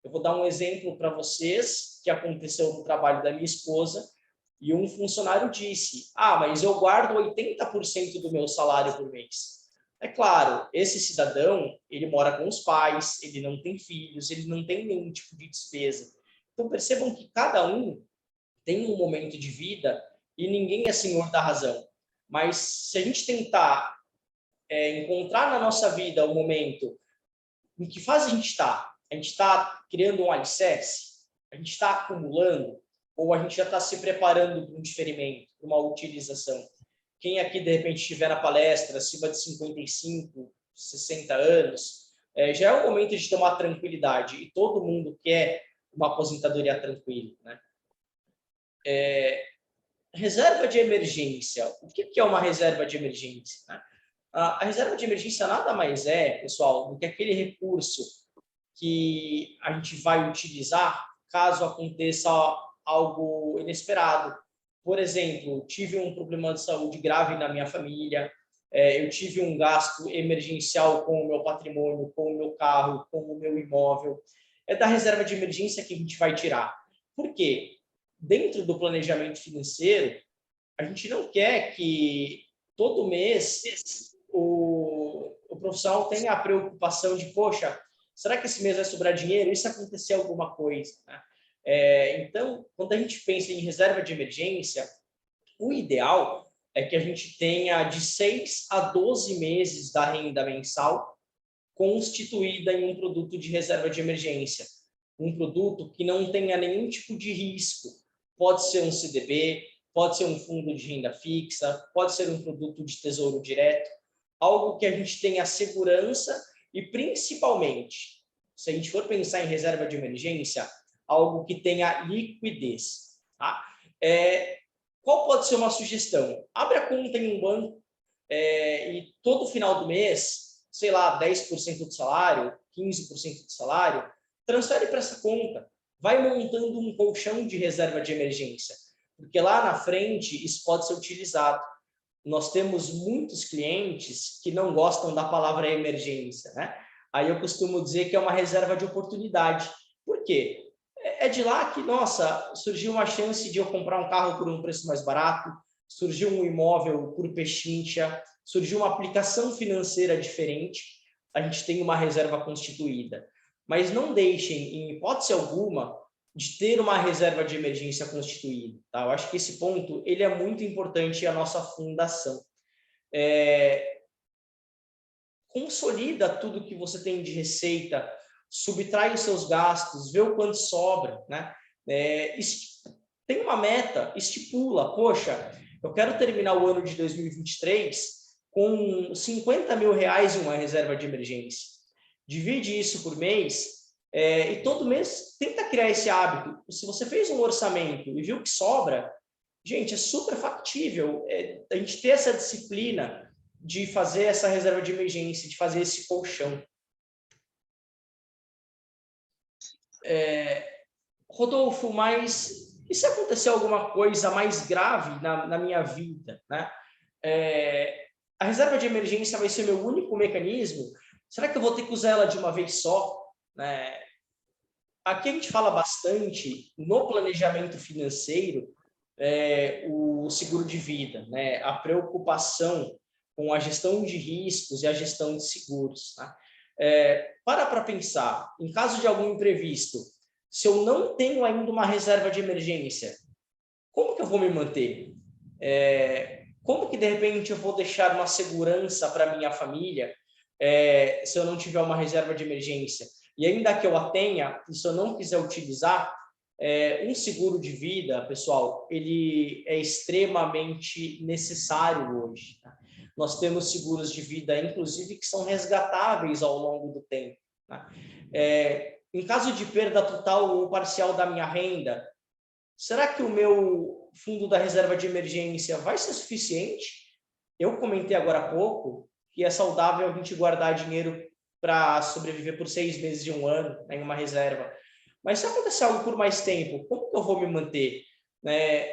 eu vou dar um exemplo para vocês que aconteceu no trabalho da minha esposa, e um funcionário disse, mas eu guardo 80% do meu salário por mês. É claro, esse cidadão, ele mora com os pais, ele não tem filhos, ele não tem nenhum tipo de despesa. Então, percebam que cada um tem um momento de vida e ninguém é senhor da razão. Mas se a gente tentar encontrar na nossa vida o momento em que fase a gente está criando um alicerce, a gente está acumulando, ou a gente já está se preparando para um diferimento, para uma utilização. Quem aqui, de repente, estiver na palestra acima de 55, 60 anos, já é o momento de tomar tranquilidade, e todo mundo quer uma aposentadoria tranquila. Né? Reserva de emergência. O que é uma reserva de emergência? Né? A reserva de emergência nada mais pessoal, do que aquele recurso que a gente vai utilizar caso aconteça algo inesperado. Por exemplo, tive um problema de saúde grave na minha família, eu tive um gasto emergencial com o meu patrimônio, com o meu carro, com o meu imóvel. É da reserva de emergência que a gente vai tirar. Por quê? Dentro do planejamento financeiro, a gente não quer que todo mês o profissional tem a preocupação de, poxa, será que esse mês vai sobrar dinheiro? E se acontecer alguma coisa, né? Então, quando a gente pensa em reserva de emergência, o ideal é que a gente tenha de 6 a 12 meses da renda mensal constituída em um produto de reserva de emergência. Um produto que não tenha nenhum tipo de risco. Pode ser um CDB, pode ser um fundo de renda fixa, pode ser um produto de tesouro direto, algo que a gente tenha segurança e, principalmente, se a gente for pensar em reserva de emergência, algo que tenha liquidez. Tá? Qual pode ser uma sugestão? Abre a conta em um banco e todo final do mês, sei lá, 10% do salário, 15% do salário, transfere para essa conta. Vai montando um colchão de reserva de emergência, porque lá na frente isso pode ser utilizado. Nós temos muitos clientes que não gostam da palavra emergência, né? Aí eu costumo dizer que é uma reserva de oportunidade. Por quê? É de lá que, nossa, surgiu uma chance de eu comprar um carro por um preço mais barato, surgiu um imóvel por pechincha, surgiu uma aplicação financeira diferente, a gente tem uma reserva constituída. Mas não deixem, em hipótese alguma, de ter uma reserva de emergência constituída. Tá? Eu acho que esse ponto ele é muito importante a nossa fundação. Consolida tudo que você tem de receita, subtrai os seus gastos, vê o quanto sobra, né? Tem uma meta, estipula, poxa, eu quero terminar o ano de 2023 com 50 mil reais em uma reserva de emergência. Divide isso por mês e todo mês tenta criar esse hábito. Se você fez um orçamento e viu que sobra, gente, é super factível a gente ter essa disciplina de fazer essa reserva de emergência, de fazer esse colchão. Rodolfo, mas e se acontecer alguma coisa mais grave na minha vida, né? A reserva de emergência vai ser meu único mecanismo? Será que eu vou ter que usar ela de uma vez só? Aqui a gente fala bastante no planejamento financeiro o seguro de vida, né? A preocupação com a gestão de riscos e a gestão de seguros. Tá? Para pensar, em caso de algum imprevisto, se eu não tenho ainda uma reserva de emergência, como que eu vou me manter? Como que, de repente, eu vou deixar uma segurança para minha família se eu não tiver uma reserva de emergência? E ainda que eu a tenha, e se eu não quiser utilizar, um seguro de vida, pessoal, ele é extremamente necessário hoje. Tá? Nós temos seguros de vida, inclusive, que são resgatáveis ao longo do tempo. Tá? Em caso de perda total ou parcial da minha renda, será que o meu fundo da reserva de emergência vai ser suficiente? Eu comentei agora há pouco que é saudável a gente guardar dinheiro para sobreviver por 6 meses de um ano, né, em uma reserva. Mas se acontecer algo por mais tempo, como que eu vou me manter?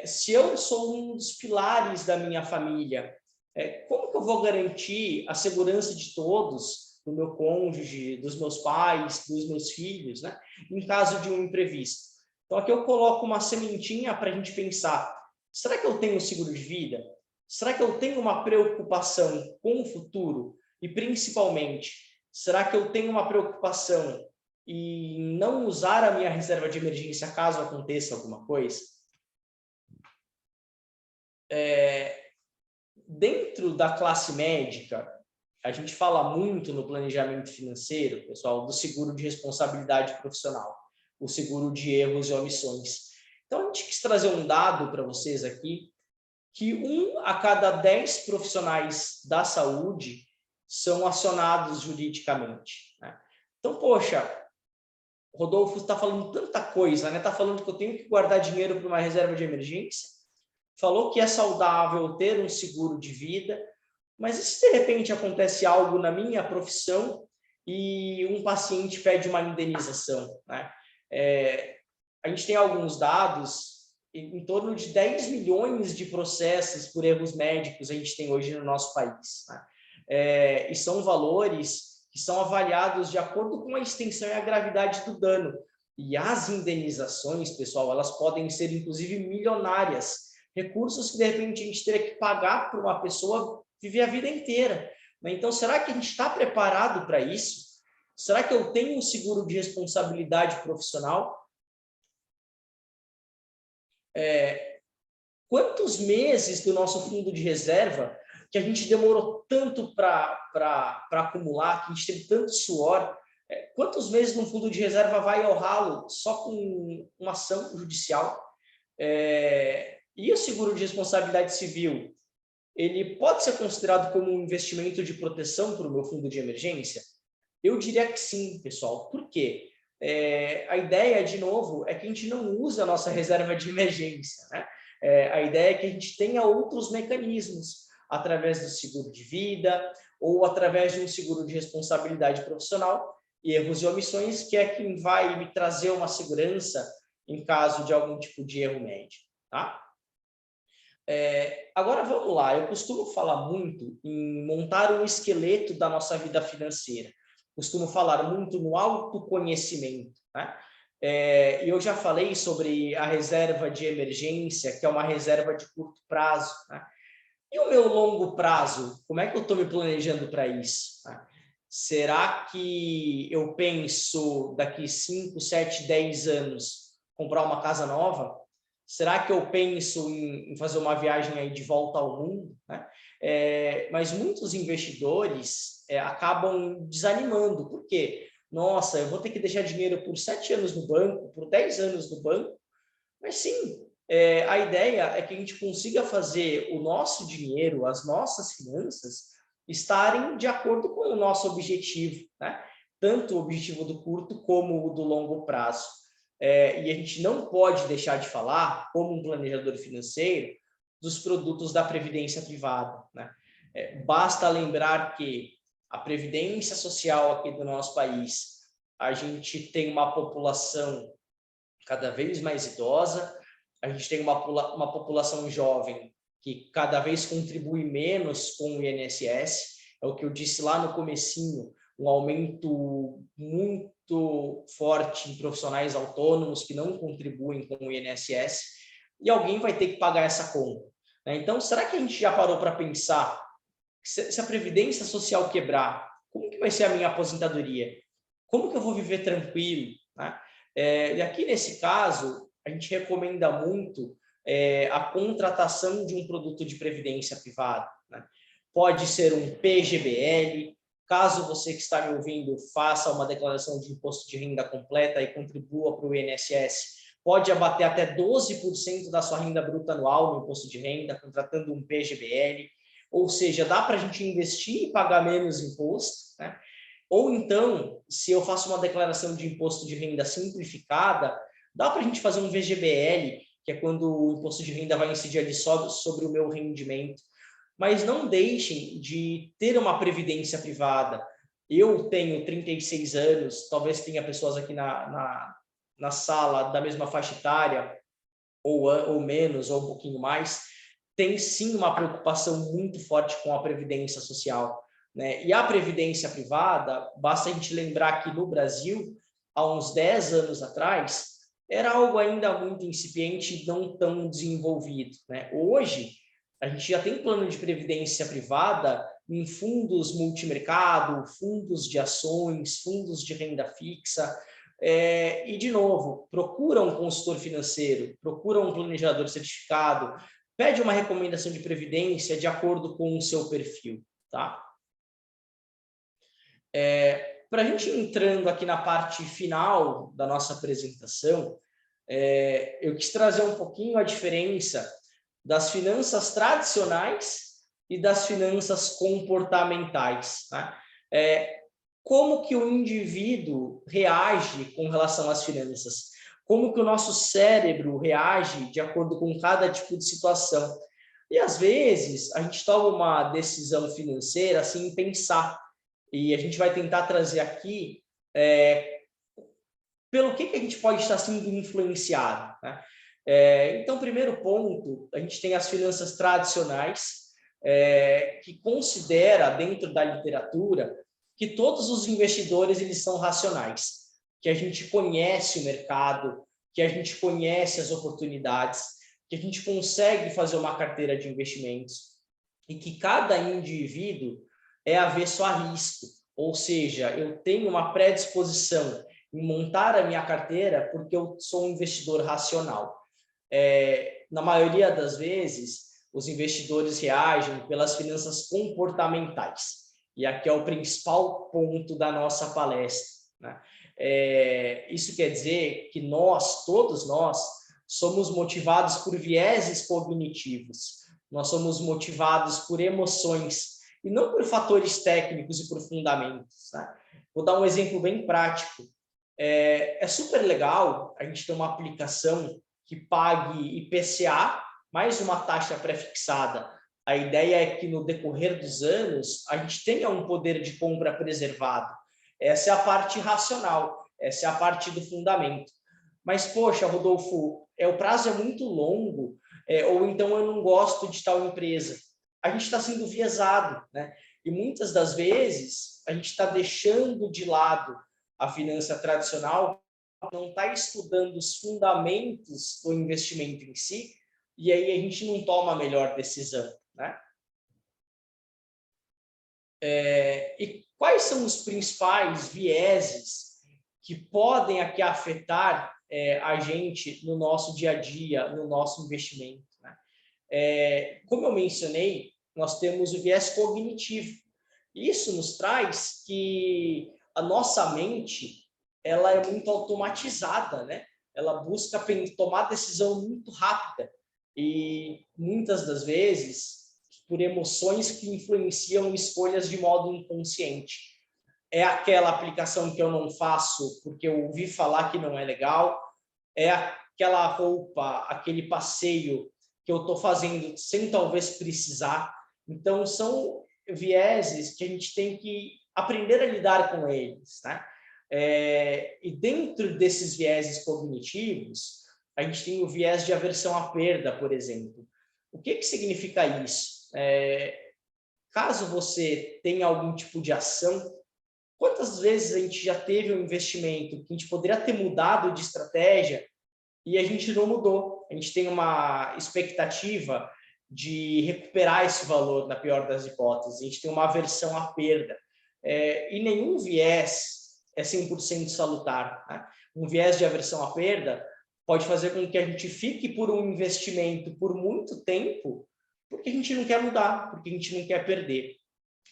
Se eu sou um dos pilares da minha família, como que eu vou garantir a segurança de todos, do meu cônjuge, dos meus pais, dos meus filhos, né, em caso de um imprevisto? Então, aqui eu coloco uma sementinha para a gente pensar, será que eu tenho seguro de vida? Será que eu tenho uma preocupação com o futuro? E, principalmente, será que eu tenho uma preocupação em não usar a minha reserva de emergência caso aconteça alguma coisa? Dentro da classe médica, a gente fala muito no planejamento financeiro, pessoal, do seguro de responsabilidade profissional, o seguro de erros e omissões. Então, a gente quis trazer um dado para vocês aqui, que 1 a cada 10 profissionais da saúde são acionados juridicamente. Né? Então, poxa, Rodolfo está falando tanta coisa, né? Está falando que eu tenho que guardar dinheiro para uma reserva de emergência, falou que é saudável ter um seguro de vida, mas e se de repente acontece algo na minha profissão e um paciente pede uma indenização? Né? A gente tem alguns dados, em torno de 10 milhões de processos por erros médicos a gente tem hoje no nosso país. Né? E são valores que são avaliados de acordo com a extensão e a gravidade do dano. E as indenizações, pessoal, elas podem ser, inclusive, milionárias. Recursos que, de repente, a gente teria que pagar para uma pessoa viver a vida inteira. Né? Então, será que a gente está preparado para isso? Será que eu tenho um seguro de responsabilidade profissional? Quantos meses do nosso fundo de reserva que a gente demorou tanto para acumular, que a gente teve tanto suor, quantos meses no fundo de reserva vai ao ralo só com uma ação judicial? E o seguro de responsabilidade civil, ele pode ser considerado como um investimento de proteção para o meu fundo de emergência? Eu diria que sim, pessoal. Por quê? A ideia, de novo, é que a gente não use a nossa reserva de emergência, né? A ideia é que a gente tenha outros mecanismos, através do seguro de vida ou através de um seguro de responsabilidade profissional, erros e omissões, que é quem vai me trazer uma segurança em caso de algum tipo de erro médico, tá? Agora vamos lá, eu costumo falar muito em montar um esqueleto da nossa vida financeira, costumo falar muito no autoconhecimento, né? Eu já falei sobre a reserva de emergência, que é uma reserva de curto prazo, né? E o meu longo prazo, como é que eu estou me planejando para isso? Né? Será que eu penso daqui 5, 7, 10 anos comprar uma casa nova? Será que eu penso em fazer uma viagem aí de volta ao mundo? Né? Mas muitos investidores acabam desanimando. Por quê? Nossa, eu vou ter que deixar dinheiro por 7 anos no banco, por 10 anos no banco. Mas sim, a ideia é que a gente consiga fazer o nosso dinheiro, as nossas finanças, estarem de acordo com o nosso objetivo, né? Tanto o objetivo do curto como o do longo prazo. E a gente não pode deixar de falar, como um planejador financeiro, dos produtos da previdência privada, né? Basta lembrar que a previdência social aqui do nosso país, a gente tem uma população cada vez mais idosa, a gente tem uma população jovem que cada vez contribui menos com o INSS, é o que eu disse lá no comecinho, um aumento muito forte em profissionais autônomos que não contribuem com o INSS, e alguém vai ter que pagar essa conta. Né? Então, será que a gente já parou para pensar se a Previdência Social quebrar, como que vai ser a minha aposentadoria? Como que eu vou viver tranquilo? Né? E aqui, nesse caso, a gente recomenda muito a contratação de um produto de previdência privada. Né? Pode ser um PGBL, caso você que está me ouvindo faça uma declaração de imposto de renda completa e contribua para o INSS, pode abater até 12% da sua renda bruta anual no imposto de renda, contratando um PGBL, ou seja, dá para a gente investir e pagar menos imposto, né? Ou então, se eu faço uma declaração de imposto de renda simplificada, dá para a gente fazer um VGBL, que é quando o imposto de renda vai incidir ali sobre o meu rendimento. Mas não deixem de ter uma previdência privada. Eu tenho 36 anos, talvez tenha pessoas aqui na sala da mesma faixa etária, ou menos, ou um pouquinho mais, tem sim uma preocupação muito forte com a previdência social. Né? E a previdência privada, basta a gente lembrar que no Brasil, há uns 10 anos atrás, era algo ainda muito incipiente e não tão desenvolvido. Né? Hoje, a gente já tem plano de previdência privada em fundos multimercado, fundos de ações, fundos de renda fixa. E, de novo, procura um consultor financeiro, procura um planejador certificado, pede uma recomendação de previdência de acordo com o seu perfil. Tá? Para a gente entrando aqui na parte final da nossa apresentação, eu quis trazer um pouquinho a diferença das finanças tradicionais e das finanças comportamentais. Né? Como que o indivíduo reage com relação às finanças? Como que o nosso cérebro reage de acordo com cada tipo de situação? E, às vezes, a gente toma uma decisão financeira sem pensar. E a gente vai tentar trazer aqui pelo que a gente pode estar sendo influenciado. Né? Então, primeiro ponto, a gente tem as finanças tradicionais, que considera, dentro da literatura, que todos os investidores eles são racionais, que a gente conhece o mercado, que a gente conhece as oportunidades, que a gente consegue fazer uma carteira de investimentos. e que cada indivíduo é avesso a risco, ou seja, eu tenho uma predisposição em montar a minha carteira porque eu sou um investidor racional. Na maioria das vezes, os investidores reagem pelas finanças comportamentais, e aqui é o principal ponto da nossa palestra, né? Isso quer dizer que todos nós, somos motivados por vieses cognitivos, nós somos motivados por emoções, e não por fatores técnicos e por fundamentos, né? Vou dar um exemplo bem prático. É super legal a gente ter uma aplicação que pague IPCA mais uma taxa pré-fixada. A ideia é que no decorrer dos anos a gente tenha um poder de compra preservado. Essa é a parte racional, essa é a parte do fundamento. Mas, poxa, Rodolfo, o prazo é muito longo, ou então eu não gosto de tal empresa. A gente está sendo viesado, né? E muitas das vezes a gente está deixando de lado a finança tradicional, não está estudando os fundamentos do investimento em si, e aí a gente não toma a melhor decisão, né? E quais são os principais vieses que podem aqui afetar a gente no nosso dia a dia, no nosso investimento, né? Como eu mencionei, nós temos o viés cognitivo. Isso nos traz que a nossa mente, ela é muito automatizada, né? Ela busca tomar decisão muito rápida e muitas das vezes por emoções que influenciam escolhas de modo inconsciente. É aquela aplicação que eu não faço porque eu ouvi falar que não é legal, é aquela roupa, aquele passeio que eu estou fazendo sem talvez precisar. Então, são vieses que a gente tem que aprender a lidar com eles, né? E dentro desses vieses cognitivos, a gente tem o viés de aversão à perda, por exemplo. O que significa isso? Caso você tenha algum tipo de ação, quantas vezes a gente já teve um investimento que a gente poderia ter mudado de estratégia e a gente não mudou? A gente tem uma expectativa de recuperar esse valor, na pior das hipóteses. A gente tem uma aversão à perda. E nenhum viés é 100% salutar, né? Um viés de aversão à perda pode fazer com que a gente fique por um investimento por muito tempo, porque a gente não quer mudar, porque a gente não quer perder.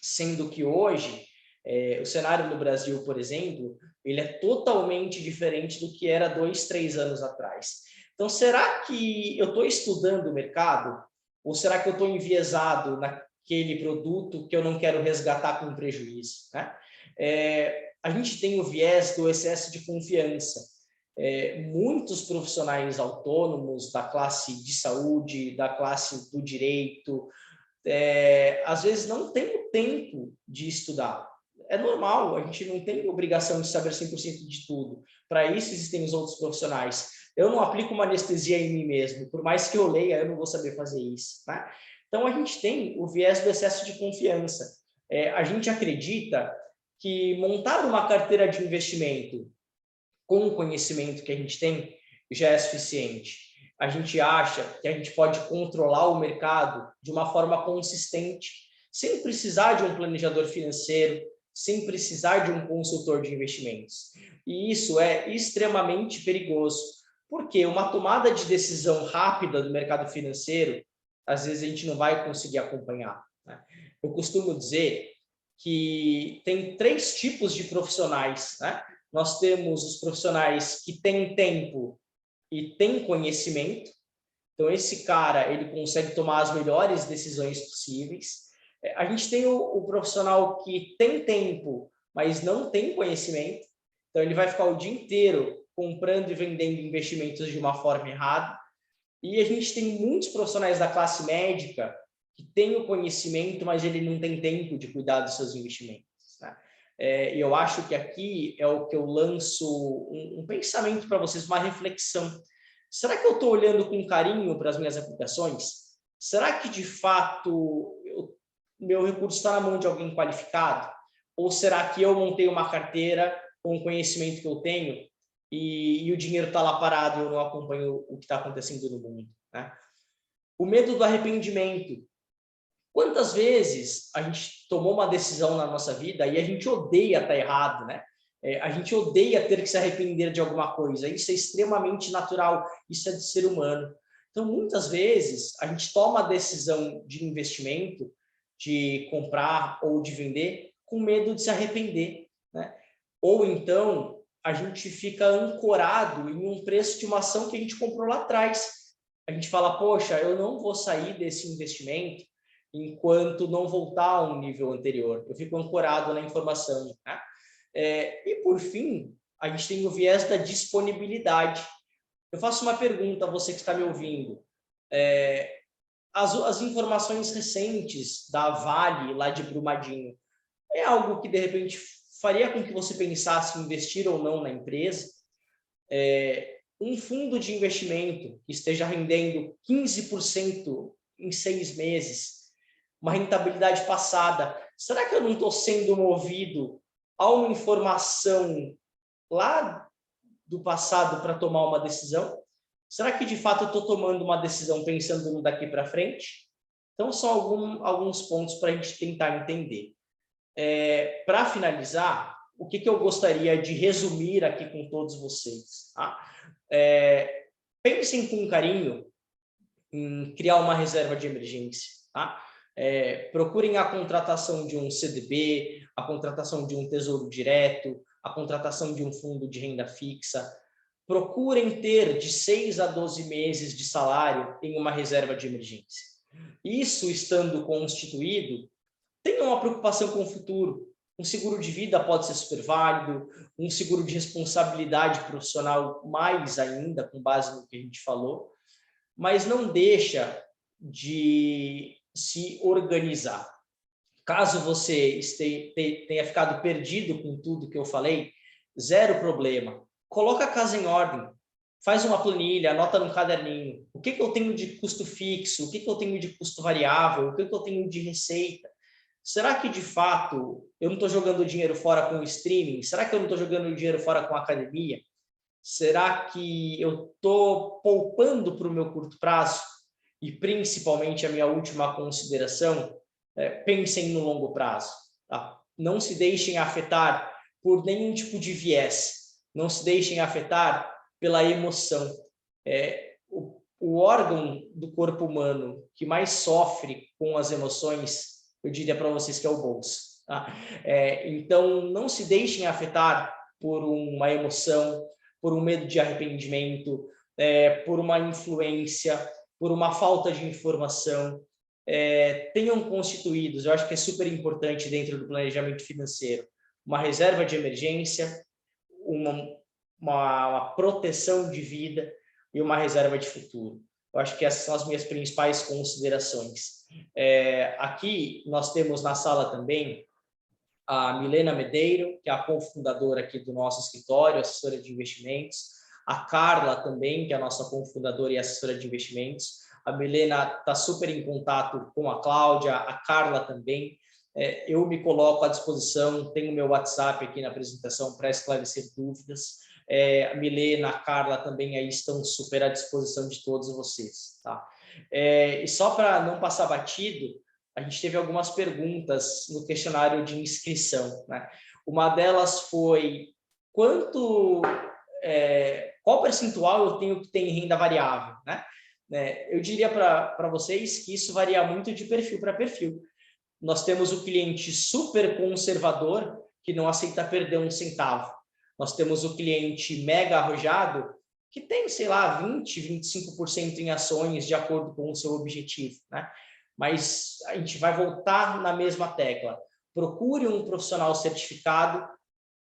Sendo que hoje, o cenário no Brasil, por exemplo, ele é totalmente diferente do que era 2, 3 anos atrás. Então, será que eu estou estudando o mercado? Ou será que eu estou enviesado naquele produto que eu não quero resgatar com prejuízo, né? A gente tem o viés do excesso de confiança. Muitos profissionais autônomos da classe de saúde, da classe do direito, às vezes não tem o tempo de estudar. É normal, a gente não tem obrigação de saber 100% de tudo. Para isso existem os outros profissionais. Eu não aplico uma anestesia em mim mesmo, por mais que eu leia, eu não vou saber fazer isso, né? Então, a gente tem o viés do excesso de confiança. A gente acredita que montar uma carteira de investimento com o conhecimento que a gente tem já é suficiente. A gente acha que a gente pode controlar o mercado de uma forma consistente, sem precisar de um planejador financeiro, sem precisar de um consultor de investimentos. E isso é extremamente perigoso, porque uma tomada de decisão rápida do mercado financeiro, às vezes a gente não vai conseguir acompanhar, né? Eu costumo dizer que tem 3 tipos de profissionais, né? Nós temos os profissionais que têm tempo e têm conhecimento. Então, esse cara, ele consegue tomar as melhores decisões possíveis. A gente tem o profissional que tem tempo, mas não tem conhecimento. Então, ele vai ficar o dia inteiro comprando e vendendo investimentos de uma forma errada. E a gente tem muitos profissionais da classe médica que têm o conhecimento, mas ele não tem tempo de cuidar dos seus investimentos, né? E eu acho que aqui é o que eu lanço um pensamento para vocês, uma reflexão. Será que eu estou olhando com carinho para as minhas aplicações? Será que, de fato, meu recurso está na mão de alguém qualificado? Ou será que eu montei uma carteira com o conhecimento que eu tenho e o dinheiro está lá parado e eu não acompanho o que está acontecendo no mundo, né? O medo do arrependimento. Quantas vezes a gente tomou uma decisão na nossa vida e a gente odeia estar errado, né? A gente odeia ter que se arrepender de alguma coisa. Isso é extremamente natural, isso é de ser humano. Então, muitas vezes, a gente toma a decisão de investimento, de comprar ou de vender, com medo de se arrepender, né? Ou então, a gente fica ancorado em um preço de uma ação que a gente comprou lá atrás. A gente fala, poxa, eu não vou sair desse investimento enquanto não voltar a um nível anterior. Eu fico ancorado na informação, né? E, por fim, a gente tem o viés da disponibilidade. Eu faço uma pergunta a você que está me ouvindo. As informações recentes da Vale, lá de Brumadinho, é algo que, de repente, faria com que você pensasse em investir ou não na empresa? Um fundo de investimento que esteja rendendo 15% em 6 meses, uma rentabilidade passada, será que eu não estou sendo movido a uma informação lá do passado para tomar uma decisão? Será que de fato eu estou tomando uma decisão pensando no daqui para frente? Então são alguns pontos para a gente tentar entender. Para finalizar, o que eu gostaria de resumir aqui com todos vocês, tá? Pensem com carinho em criar uma reserva de emergência, tá? Procurem a contratação de um CDB, a contratação de um tesouro direto, a contratação de um fundo de renda fixa. Procurem ter de 6 a 12 meses de salário em uma reserva de emergência. Isso estando constituído, tenham uma preocupação com o futuro. Um seguro de vida pode ser super válido, um seguro de responsabilidade profissional mais ainda, com base no que a gente falou, mas não deixa de se organizar. Caso você tenha ficado perdido com tudo que eu falei, zero problema. Coloca a casa em ordem, faz uma planilha, anota num caderninho. O que eu tenho de custo fixo, o que eu tenho de custo variável, o que eu tenho de receita. Será que, de fato, eu não estou jogando dinheiro fora com o streaming? Será que eu não estou jogando dinheiro fora com a academia? Será que eu estou poupando para o meu curto prazo? E, principalmente, a minha última consideração, pensem no longo prazo. Tá? Não se deixem afetar por nenhum tipo de viés. Não se deixem afetar pela emoção. O órgão do corpo humano que mais sofre com as emoções, eu diria para vocês que é o bolso. Tá? Então, não se deixem afetar por uma emoção, por um medo de arrependimento, por uma influência, por uma falta de informação. Tenham constituídos, eu acho que é super importante dentro do planejamento financeiro, uma reserva de emergência, uma proteção de vida e uma reserva de futuro. Eu acho que essas são as minhas principais considerações. Aqui nós temos na sala também a Milena Medeiro, que é a cofundadora aqui do nosso escritório, assessora de investimentos, a Carla também, que é a nossa cofundadora e assessora de investimentos. A Milena está super em contato com a Cláudia, a Carla também. Eu me coloco à disposição, tenho meu WhatsApp aqui na apresentação para esclarecer dúvidas. A Milena, a Carla também aí estão super à disposição de todos vocês. Tá? E só para não passar batido, a gente teve algumas perguntas no questionário de inscrição, né? Uma delas foi qual percentual eu tenho que ter em renda variável, né? Eu diria para vocês que isso varia muito de perfil para perfil. Nós temos o cliente super conservador que não aceita perder um centavo. Nós temos o cliente mega arrojado que tem, sei lá, 20%, 25% em ações de acordo com o seu objetivo, né? Mas a gente vai voltar na mesma tecla. Procure um profissional certificado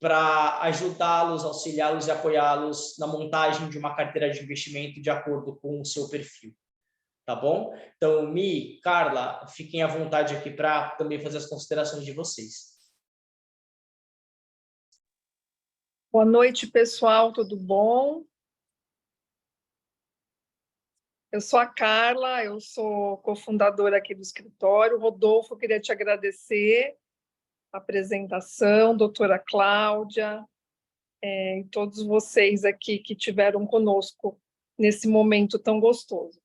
para ajudá-los, auxiliá-los e apoiá-los na montagem de uma carteira de investimento de acordo com o seu perfil. Tá bom? Então, Mi, Carla, fiquem à vontade aqui para também fazer as considerações de vocês. Boa noite, pessoal, tudo bom? Eu sou a Carla, eu sou cofundadora aqui do escritório. Rodolfo, eu queria te agradecer a apresentação, doutora Cláudia, e todos vocês aqui que tiveram conosco nesse momento tão gostoso.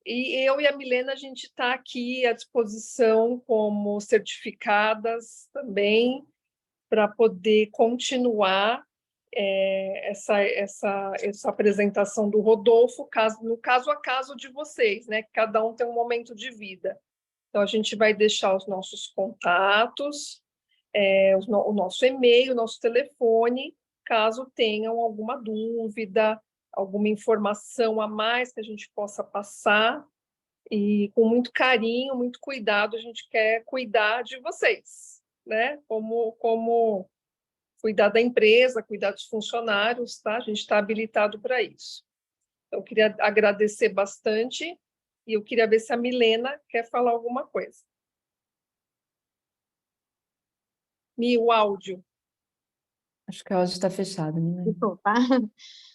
E eu e a Milena, a gente está aqui à disposição como certificadas também, para poder continuar essa apresentação do Rodolfo, no caso a caso de vocês, né? Cada um tem um momento de vida. Então, a gente vai deixar os nossos contatos, o nosso e-mail, o nosso telefone, caso tenham alguma dúvida, alguma informação a mais que a gente possa passar. E com muito carinho, muito cuidado, a gente quer cuidar de vocês, né? Como cuidar da empresa, cuidar dos funcionários, tá? A gente está habilitado para isso. Então, eu queria agradecer bastante e eu queria ver se a Milena quer falar alguma coisa. O áudio. Acho que o áudio está fechado, né? Desculpa.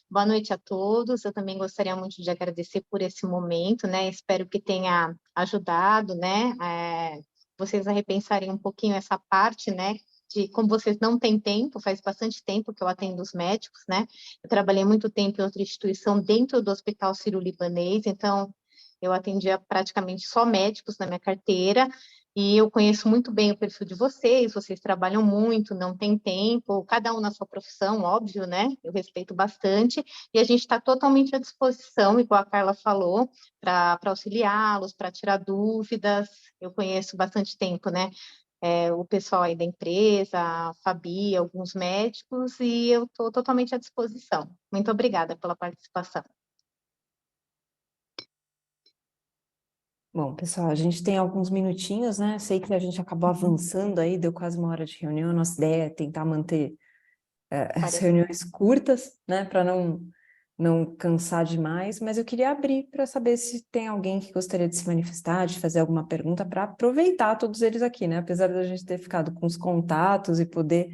Boa noite a todos. Eu também gostaria muito de agradecer por esse momento, né? Espero que tenha ajudado, né? Vocês a repensarem um pouquinho essa parte, né? De como vocês não têm tempo, faz bastante tempo que eu atendo os médicos, né? Eu trabalhei muito tempo em outra instituição dentro do Hospital Sírio-Libanês, então eu atendia praticamente só médicos na minha carteira, e eu conheço muito bem o perfil de vocês trabalham muito, não tem tempo, cada um na sua profissão, óbvio, né? Eu respeito bastante, e a gente está totalmente à disposição, igual a Carla falou, para auxiliá-los, para tirar dúvidas. Eu conheço bastante tempo, né? O pessoal aí da empresa, a Fabi, alguns médicos, e eu estou totalmente à disposição. Muito obrigada pela participação. Bom, pessoal, a gente tem alguns minutinhos, né? Sei que a gente acabou avançando aí, deu quase uma hora de reunião. Nossa ideia é tentar manter as reuniões curtas, né? Para não cansar demais, mas eu queria abrir para saber se tem alguém que gostaria de se manifestar, de fazer alguma pergunta, para aproveitar todos eles aqui, né? Apesar da gente ter ficado com os contatos e poder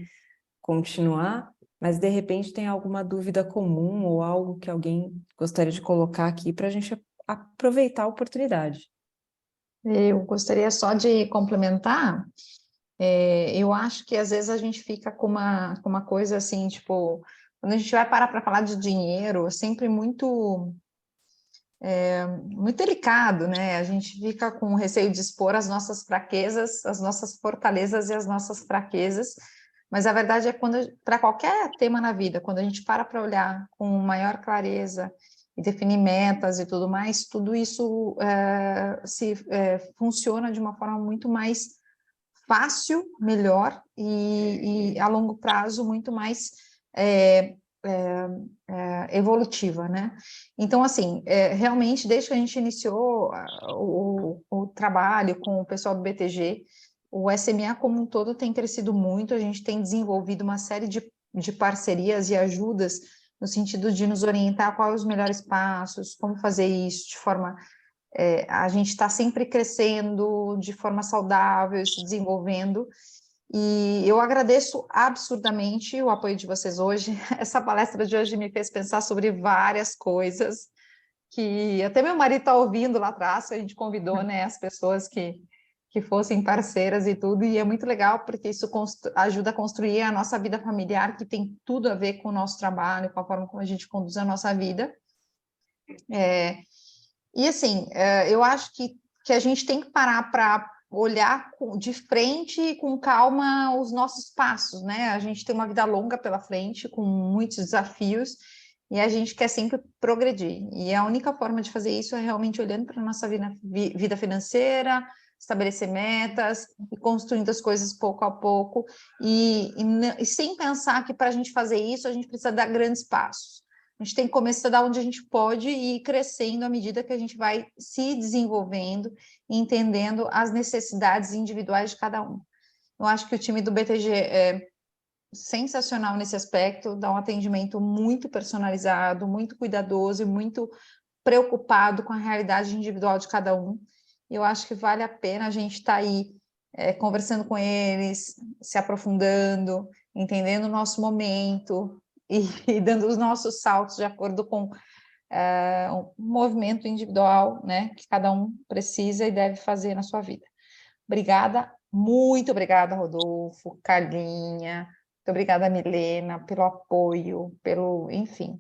continuar, mas de repente tem alguma dúvida comum ou algo que alguém gostaria de colocar aqui para a gente aproveitar a oportunidade. Eu gostaria só de complementar. Eu acho que às vezes a gente fica com uma coisa assim, tipo, quando a gente vai parar para falar de dinheiro, é sempre muito delicado, né? A gente fica com receio de expor as nossas fraquezas, as nossas fortalezas e as nossas fraquezas, mas a verdade é quando, para qualquer tema na vida, quando a gente para olhar com maior clareza e definir metas e tudo mais, tudo isso funciona de uma forma muito mais fácil, melhor e a longo prazo muito mais evolutiva, né? Então, assim, realmente, desde que a gente iniciou o trabalho com o pessoal do BTG, o SMA como um todo tem crescido muito, a gente tem desenvolvido uma série de parcerias e ajudas no sentido de nos orientar quais os melhores passos, como fazer isso de forma... a gente está sempre crescendo de forma saudável, se desenvolvendo, e eu agradeço absurdamente o apoio de vocês hoje. Essa palestra de hoje me fez pensar sobre várias coisas, que até meu marido está ouvindo lá atrás, a gente convidou, né, as pessoas que fossem parceiras e tudo, e é muito legal, porque isso ajuda a construir a nossa vida familiar, que tem tudo a ver com o nosso trabalho, com a forma como a gente conduz a nossa vida. E assim, eu acho que a gente tem que parar para olhar de frente e com calma os nossos passos, né? A gente tem uma vida longa pela frente, com muitos desafios, e a gente quer sempre progredir. E a única forma de fazer isso é realmente olhando para a nossa vida financeira, estabelecer metas e construindo as coisas pouco a pouco, e sem pensar que para a gente fazer isso, a gente precisa dar grandes passos. A gente tem que começar da onde a gente pode e ir crescendo à medida que a gente vai se desenvolvendo e entendendo as necessidades individuais de cada um. Eu acho que o time do BTG é sensacional nesse aspecto, dá um atendimento muito personalizado, muito cuidadoso e muito preocupado com a realidade individual de cada um. Eu acho que vale a pena a gente estar aí conversando com eles, se aprofundando, entendendo o nosso momento, e dando os nossos saltos de acordo com um movimento individual, né, que cada um precisa e deve fazer na sua vida. Obrigada, muito obrigada, Rodolfo, Carlinha, muito obrigada, Milena, pelo apoio, enfim,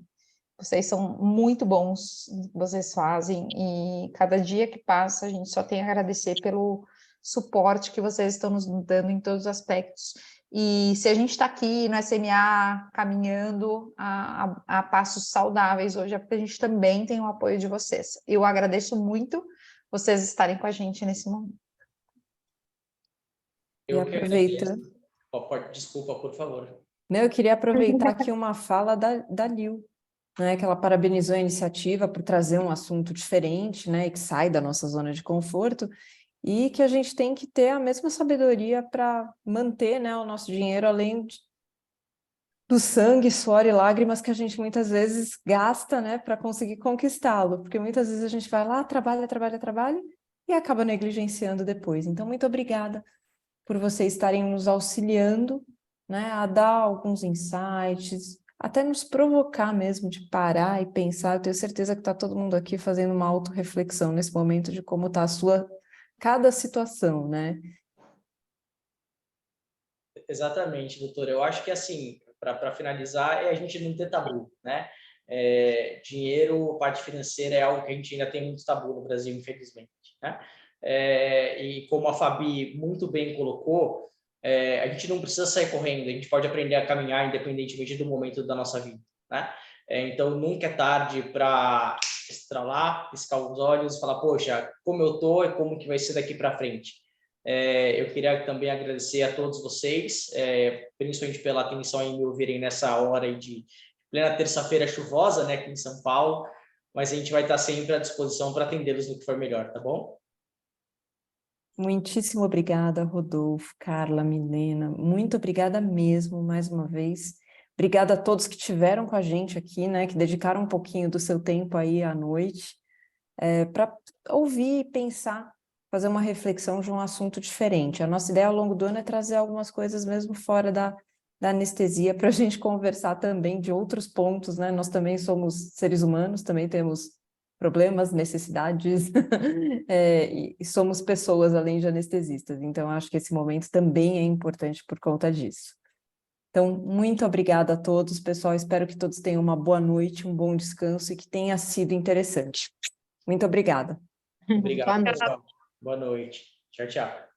Vocês são muito bons, vocês fazem, e cada dia que passa a gente só tem a agradecer pelo suporte que vocês estão nos dando em todos os aspectos. E se a gente está aqui no SMA caminhando a passos saudáveis hoje, é porque a gente também tem o apoio de vocês. Eu agradeço muito vocês estarem com a gente nesse momento. E aproveita. Desculpa, por favor. Não, eu queria aproveitar aqui uma fala da Lil, né, que ela parabenizou a iniciativa por trazer um assunto diferente, né, e que sai da nossa zona de conforto, e que a gente tem que ter a mesma sabedoria para manter, né, o nosso dinheiro além do sangue, suor e lágrimas que a gente muitas vezes gasta, né, para conseguir conquistá-lo, porque muitas vezes a gente vai lá, trabalha e acaba negligenciando depois. Então, muito obrigada por vocês estarem nos auxiliando, né, a dar alguns insights, até nos provocar mesmo de parar e pensar. Eu tenho certeza que está todo mundo aqui fazendo uma autorreflexão nesse momento de como está cada situação, né? Exatamente, doutora. Eu acho que, assim, para finalizar, é a gente não ter tabu, né? Dinheiro, parte financeira é algo que a gente ainda tem muito tabu no Brasil, infelizmente, né? E como a Fabi muito bem colocou, a gente não precisa sair correndo, a gente pode aprender a caminhar independentemente do momento da nossa vida, né? Então, nunca é tarde para estralar, piscar os olhos e falar, poxa, como eu tô e como que vai ser daqui para frente. Eu queria também agradecer a todos vocês, principalmente pela atenção em me ouvirem nessa hora de plena terça-feira chuvosa, né, aqui em São Paulo, mas a gente vai estar sempre à disposição para atendê-los no que for melhor, tá bom? Muitíssimo obrigada, Rodolfo, Carla, Milena, muito obrigada mesmo, mais uma vez. Obrigada a todos que estiveram com a gente aqui, né, que dedicaram um pouquinho do seu tempo aí à noite, para ouvir e pensar, fazer uma reflexão de um assunto diferente. A nossa ideia ao longo do ano é trazer algumas coisas mesmo fora da anestesia, para a gente conversar também de outros pontos, né? Nós também somos seres humanos, também temos problemas, necessidades, e somos pessoas além de anestesistas. Então, acho que esse momento também é importante por conta disso. Então, muito obrigada a todos, pessoal. Espero que todos tenham uma boa noite, um bom descanso e que tenha sido interessante. Muito obrigada. Obrigado, pessoal. Boa noite. Tchau, tchau.